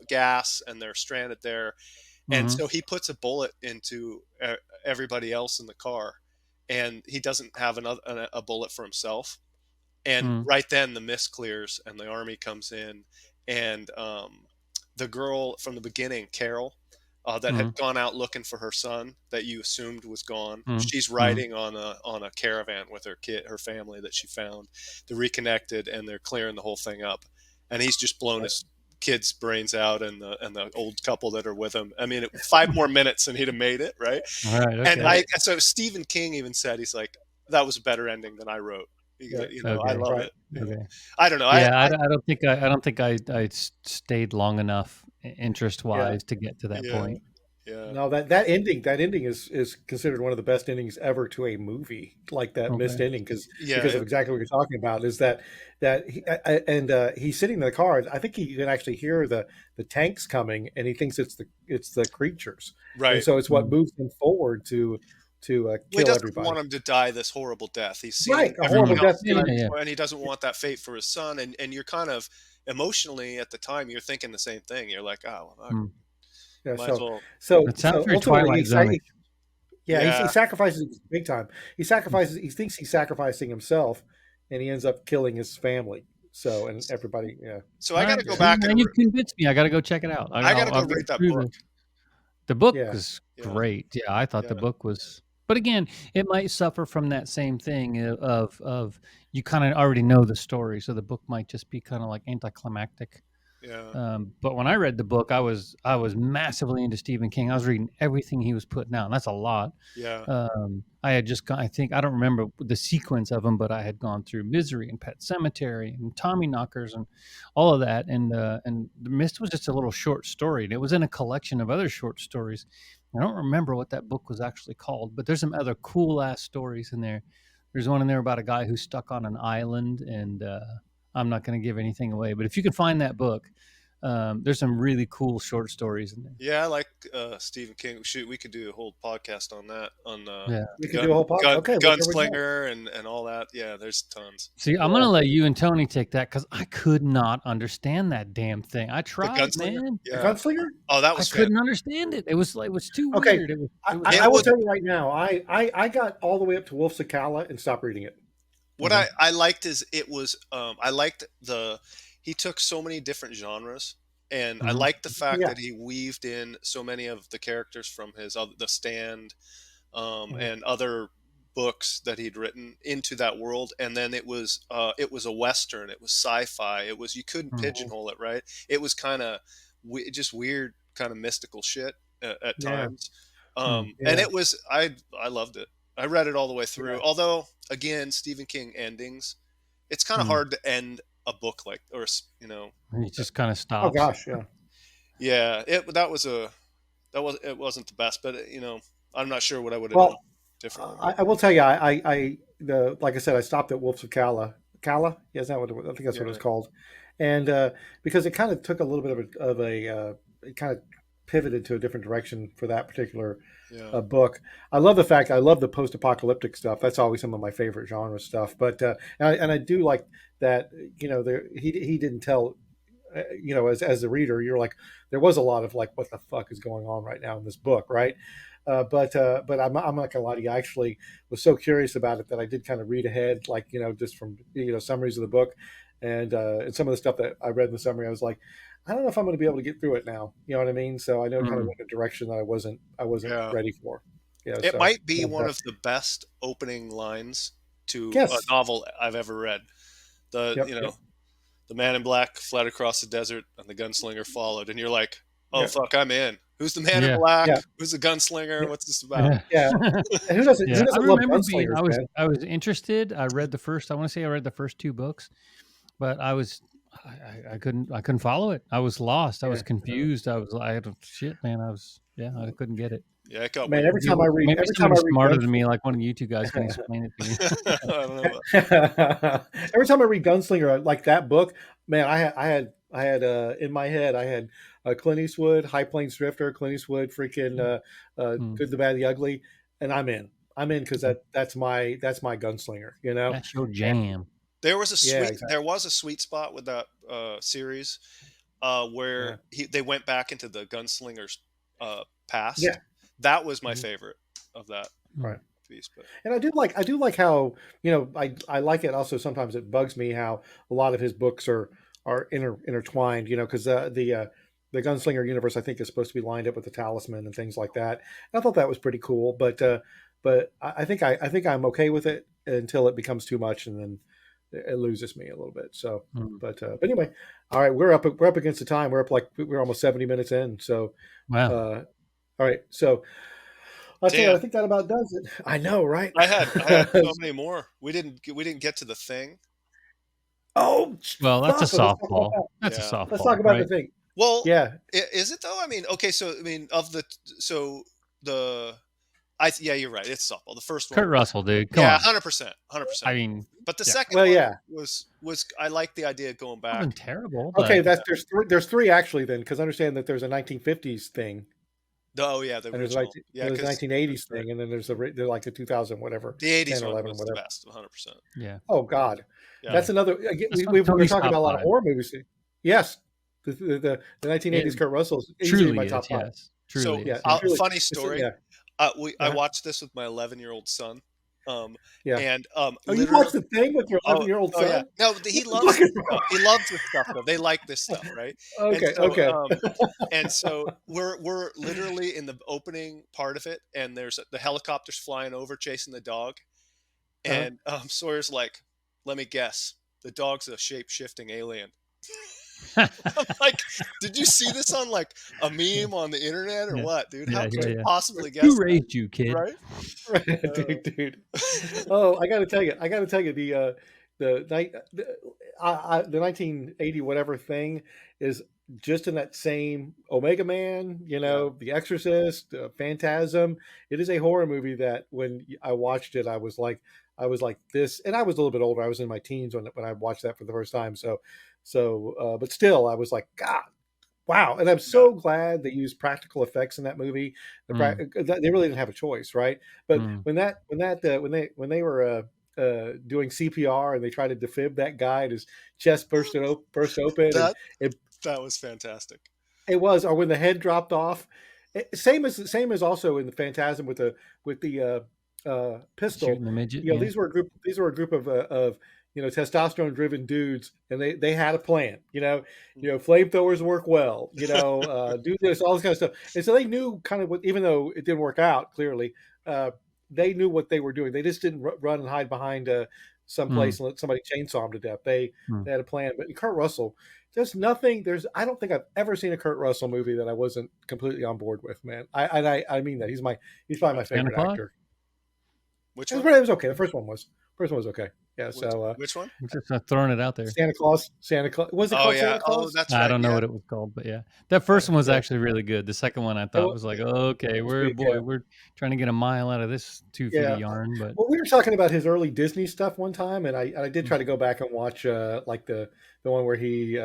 Speaker 4: gas and they're stranded there. And
Speaker 3: Mhm.
Speaker 4: so he puts a bullet into everybody else in the car, and he doesn't have a bullet for himself. And
Speaker 3: Mhm.
Speaker 4: right then the mist clears and the army comes in, and the girl from the beginning, Carol, that had
Speaker 3: Mhm.
Speaker 4: gone out looking for her son that you assumed was gone.
Speaker 3: Mhm.
Speaker 4: She's
Speaker 3: Mhm.
Speaker 4: riding on a caravan with her family that she found. They're reconnected and they're clearing the whole thing up. And he's just blown his kid's brains out, and the old couple that are with him. I mean, 5 more minutes and he'd have made it, right?
Speaker 3: All right.
Speaker 4: And
Speaker 3: Okay.
Speaker 4: so Stephen King even said, he's like, that was a better ending than I wrote.
Speaker 2: Right.
Speaker 4: You know, I
Speaker 3: Okay.
Speaker 4: love
Speaker 2: Right.
Speaker 4: it. You know,
Speaker 3: Okay.
Speaker 4: I don't know.
Speaker 3: Yeah, I don't think I stayed long enough interest
Speaker 2: Yeah.
Speaker 3: wise to get to that
Speaker 4: Yeah,
Speaker 3: point.
Speaker 4: yeah.
Speaker 2: No, that ending is considered one of the best endings ever to a movie, like that
Speaker 3: Okay.
Speaker 2: missed ending,
Speaker 4: Yeah,
Speaker 2: because of exactly what you're talking about. Is that he's sitting in the car. I think he can actually hear the tanks coming, and he thinks it's the creatures, and
Speaker 4: right.
Speaker 2: so it's what
Speaker 3: Mhm.
Speaker 2: moves him forward to
Speaker 4: Well, he
Speaker 2: kill
Speaker 4: doesn't
Speaker 2: everybody.
Speaker 4: want him to die this horrible death. He's seen
Speaker 2: Right, a
Speaker 4: everyone
Speaker 2: horrible
Speaker 3: Mhm.
Speaker 2: death.
Speaker 4: else
Speaker 3: Yeah,
Speaker 4: die,
Speaker 3: yeah, yeah.
Speaker 4: and he doesn't want that fate for his son. And you're kind of emotionally at the time, you're thinking the same thing. You're like, oh, well,
Speaker 3: Mm.
Speaker 2: Yeah,
Speaker 4: might as well.
Speaker 3: It sounds very
Speaker 2: ultimately,
Speaker 3: Twilight Zone.
Speaker 2: he
Speaker 4: Yeah.
Speaker 2: sacrifices big time. He sacrifices. He thinks he's sacrificing himself, and he ends up killing his family. So and everybody, yeah,
Speaker 4: So I
Speaker 3: All
Speaker 4: got to
Speaker 3: right.
Speaker 4: go
Speaker 3: See,
Speaker 4: back
Speaker 3: man, you've convinced me. I got to go check it out.
Speaker 4: I got to go
Speaker 3: I've read
Speaker 4: read that
Speaker 3: through
Speaker 4: book.
Speaker 3: the book
Speaker 2: yeah,
Speaker 3: was
Speaker 4: Yeah,
Speaker 3: great. Yeah, I thought the
Speaker 4: yeah,
Speaker 3: book was, but again, it might suffer from that same thing of you kind of already know the story, so the book might just be kind of like anticlimactic.
Speaker 4: yeah,
Speaker 3: But when I read the book, I was massively into Stephen King. I was reading everything he was putting out, and that's a lot.
Speaker 4: yeah,
Speaker 3: I had just gone, I think I don't remember the sequence of them, but I had gone through Misery and Pet Cemetery and Tommy Knockers and all of that. And The Mist was just a little short story, and it was in a collection of other short stories. I don't remember what that book was actually called, but there's some other cool ass stories in there. There's one in there about a guy who's stuck on an island, and I'm not going to give anything away, but if you can find that book, there's some really cool short stories in there.
Speaker 4: yeah. I like Stephen King. Shoot, we could do a whole podcast on that. On
Speaker 3: Yeah.
Speaker 2: we could do a whole podcast. Okay, well, there we go.
Speaker 4: Gunslinger and all that. Yeah, there's tons.
Speaker 3: See, I'm going to let you and Tony take that because I could not understand that damn thing. I
Speaker 4: The
Speaker 3: tried,
Speaker 4: Gunslinger.
Speaker 3: man.
Speaker 2: The
Speaker 4: Yeah.
Speaker 2: Gunslinger.
Speaker 4: Oh, that
Speaker 3: I
Speaker 4: was
Speaker 3: couldn't understand it. It was too
Speaker 2: Okay,
Speaker 3: weird. It was
Speaker 2: I will tell you right now. I got all the way up to Wolf Sakala and stopped reading it.
Speaker 4: What
Speaker 3: Okay.
Speaker 4: I liked is it was I liked he took so many different genres, and I
Speaker 3: Mhm.
Speaker 4: liked the fact
Speaker 2: Yeah.
Speaker 4: that he weaved in so many of the characters from his The Stand
Speaker 2: Mhm.
Speaker 4: and other books that he'd written into that world. And then it was a western, it was sci-fi, it was, you couldn't
Speaker 3: Mhm.
Speaker 4: pigeonhole it, right? It was kind of just weird, kind of mystical shit at
Speaker 2: Yeah.
Speaker 4: times.
Speaker 3: Mm.
Speaker 4: And
Speaker 2: Yeah.
Speaker 4: it was I loved it. I read it all the way through.
Speaker 2: Yeah.
Speaker 4: Although, again, Stephen King endings, it's kind of
Speaker 3: Mm.
Speaker 4: hard to end a book like, or
Speaker 3: He just kind of
Speaker 2: Oh
Speaker 3: stops.
Speaker 2: gosh, yeah.
Speaker 4: yeah. That was a it wasn't the best, but I'm not sure what I would have done
Speaker 2: Well,
Speaker 4: differently.
Speaker 2: I will tell you, like I said, I stopped at Wolves of Cala. Cala, yeah, is that what I think that's what it was called, and because it kind of took a little bit it kind of pivoted to a different direction for that particular
Speaker 4: Yeah.
Speaker 2: book. I love the post-apocalyptic stuff. That's always some of my favorite genre stuff. But and I do like that. He didn't tell. As a reader, you're like, there was a lot of like, what the fuck is going on right now in this book, right? But I'm not gonna lie to you. I actually was so curious about it that I did kind of read ahead, like just from summaries of the book, and some of the stuff that I read in the summary, I was like, I don't know if I'm going to be able to get through it now. You know what I mean? So I know it kind of went in a direction that I wasn't
Speaker 4: Yeah.
Speaker 2: ready for.
Speaker 4: It might be one of the best opening lines to a
Speaker 2: Yes.
Speaker 4: novel I've ever read. The man in black fled across the desert and the gunslinger followed, and you're like, oh fuck, I'm in. Who's the man in black?
Speaker 2: Yeah.
Speaker 4: Who's the gunslinger? What's this about?
Speaker 2: Yeah. And who doesn't
Speaker 3: I
Speaker 2: love
Speaker 3: remember
Speaker 2: gunslingers, man?
Speaker 3: I was interested. I read I want to say I read the first 2 books, but I couldn't follow it. I was lost. I was confused. I couldn't get it.
Speaker 4: Yeah, it got
Speaker 2: Man,
Speaker 4: weird.
Speaker 2: every time I read
Speaker 3: smarter than me, like one of you two guys can explain it to me.
Speaker 4: I don't know.
Speaker 2: Every time I read Gunslinger, like that book, man, I had in my head, I had Clint Eastwood, High Plains Drifter, Clint Eastwood, freaking Good, the Bad, the Ugly, and I'm in because that's my gunslinger,
Speaker 3: That's your jam.
Speaker 4: There was a sweet spot with that series where they went back into the gunslinger's past.
Speaker 2: Yeah.
Speaker 4: That was my favorite of that piece. But.
Speaker 2: And I do like how I like it. Also, sometimes it bugs me how a lot of his books are intertwined. Because the Gunslinger universe, I think, is supposed to be lined up with the Talisman and things like that. And I thought that was pretty cool. But I think I'm okay with it until it becomes too much, and then it loses me a little bit. So, but anyway, all right, we're up against the time. We're almost 70 minutes in. So,
Speaker 3: wow.
Speaker 2: All right, so I think that about does it. I know, right?
Speaker 4: I had so many more. We didn't get to the thing.
Speaker 2: Oh,
Speaker 3: well, that's a softball. That's a softball.
Speaker 2: Let's talk about the thing.
Speaker 4: Well,
Speaker 2: yeah,
Speaker 4: is it though? I mean, okay, so I mean, you're right. It's softball. The first one,
Speaker 3: Kurt Russell, dude. Come on.
Speaker 4: 100%.
Speaker 3: I mean,
Speaker 4: but the second one was I like the idea of going back.
Speaker 3: Wasn't terrible.
Speaker 2: Okay, there's three actually then, because I understand that there's a 1950s thing.
Speaker 4: Oh yeah, the original.
Speaker 2: There's a 1980s thing, and then there's like the 2000 whatever.
Speaker 4: The 80s
Speaker 2: 10,
Speaker 4: one
Speaker 2: 11,
Speaker 4: was
Speaker 2: whatever.
Speaker 4: the best, 100%.
Speaker 3: Yeah.
Speaker 2: Oh God, that's another. We're talking about a lot of horror movies. Yes, the 1980s Kurt Russell is easily my top 5.
Speaker 3: Yes, truly.
Speaker 4: So, funny story. I watched this with my 11-year-old son.
Speaker 2: And you watched the thing with your 11-year-old son?
Speaker 4: Yeah. No, he loves this stuff. He loves this stuff though. They like this stuff, right?
Speaker 2: Okay.
Speaker 4: And so we're literally in the opening part of it, and there's the helicopters flying over chasing the dog, and Sawyer's like, "Let me guess, the dog's a shape-shifting alien." I'm like, did you see this on like a meme on the internet or what, dude? How could you possibly guess?
Speaker 3: Who raised you, kid?
Speaker 4: Right?
Speaker 2: Dude. Oh, I got to tell you, the 1980 whatever thing is just in that same Omega Man, The Exorcist, Phantasm. It is a horror movie that when I watched it, I was like this, and I was a little bit older. I was in my teens when I watched that for the first time. So, but still, I was like, God, wow! And I'm so glad they used practical effects in that movie. They really didn't have a choice, right? But when they were doing CPR and they tried to defib that guy, and his chest burst open,
Speaker 4: that was fantastic.
Speaker 2: It was, or when the head dropped off. Same as also in the Phantasm with the pistol.
Speaker 3: Shooting the midget,
Speaker 2: These were a group of testosterone driven dudes, and they had a plan. Flamethrowers work well. Do this, all this kind of stuff. And so they knew kind of what, even though it didn't work out clearly, they knew what they were doing. They just didn't run and hide behind someplace and let somebody chainsaw them to death. They had a plan. But in Kurt Russell, there's nothing. I don't think I've ever seen a Kurt Russell movie that I wasn't completely on board with, man. I mean that he's probably my favorite actor.
Speaker 4: Which one?
Speaker 2: It was okay. The first one was okay. Yeah. So
Speaker 4: Which one?
Speaker 3: I'm just throwing it out there.
Speaker 2: Santa Claus. Was it
Speaker 4: Oh
Speaker 2: called
Speaker 4: yeah.
Speaker 2: Santa
Speaker 4: Oh,
Speaker 2: Claus?
Speaker 4: that's right.
Speaker 3: I don't know
Speaker 4: Yeah.
Speaker 3: what it was called, but yeah, that first one was
Speaker 2: Yeah.
Speaker 3: actually really good. The second one I
Speaker 2: It
Speaker 3: thought
Speaker 2: wa-
Speaker 3: was like, okay,
Speaker 2: sweet, yeah.
Speaker 3: we're trying to get a mile out of this 2 feet
Speaker 2: Yeah.
Speaker 3: of yarn, but
Speaker 2: Well, we were talking about his early Disney stuff one time, and I did try to go back and watch like the one where he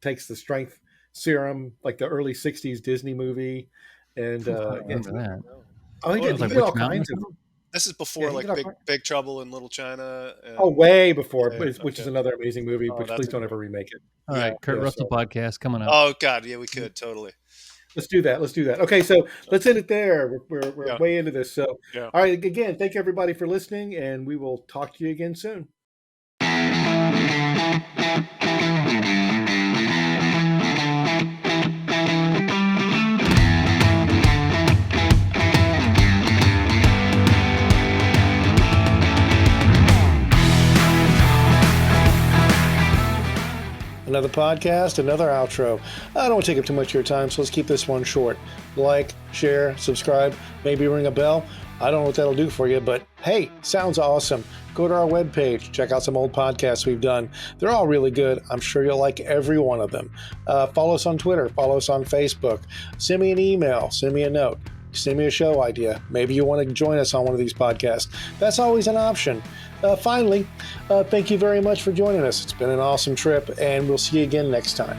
Speaker 2: takes the strength serum, like the early '60s Disney movie, and
Speaker 3: I don't remember that.
Speaker 2: oh, he
Speaker 4: Oh,
Speaker 3: It
Speaker 2: did
Speaker 3: was
Speaker 2: he
Speaker 3: like
Speaker 2: did all
Speaker 3: Witch Mountain or
Speaker 2: kinds of
Speaker 3: something?
Speaker 4: This is
Speaker 2: yeah
Speaker 4: before
Speaker 2: he
Speaker 4: like
Speaker 2: did all
Speaker 4: Big
Speaker 2: kinds.
Speaker 4: Big Trouble in Little China.
Speaker 2: Oh, way before,
Speaker 4: Yeah,
Speaker 2: which is
Speaker 4: okay.
Speaker 2: another amazing movie,
Speaker 4: Oh,
Speaker 2: which
Speaker 4: that's
Speaker 2: please
Speaker 4: a
Speaker 2: don't
Speaker 4: good
Speaker 2: ever
Speaker 4: one.
Speaker 2: remake it.
Speaker 3: All
Speaker 4: Yeah.
Speaker 3: right, Kurt
Speaker 2: Yeah,
Speaker 3: Russell
Speaker 2: so
Speaker 3: podcast coming up.
Speaker 4: Oh God, yeah, we could totally.
Speaker 2: let's do that. Let's do that. Okay, so let's end it there. We're
Speaker 4: Yeah.
Speaker 2: way into this. So,
Speaker 4: Yeah.
Speaker 2: all right, again, thank you everybody for listening, and we will talk to you again soon. Another podcast, another outro. I don't want to take up too much of your time, so let's keep this one short. Like, share, subscribe, maybe ring a bell. I don't know what that'll do for you, but hey, sounds awesome. Go to our webpage, check out some old podcasts we've done. They're all really good. I'm sure you'll like every one of them. Follow us on Twitter, follow us on Facebook. Send me an email, send me a note. Send me a show idea. Maybe you want to join us on one of these podcasts. That's always an option. Finally, thank you very much for joining us. It's been an awesome trip, and we'll see you again next time.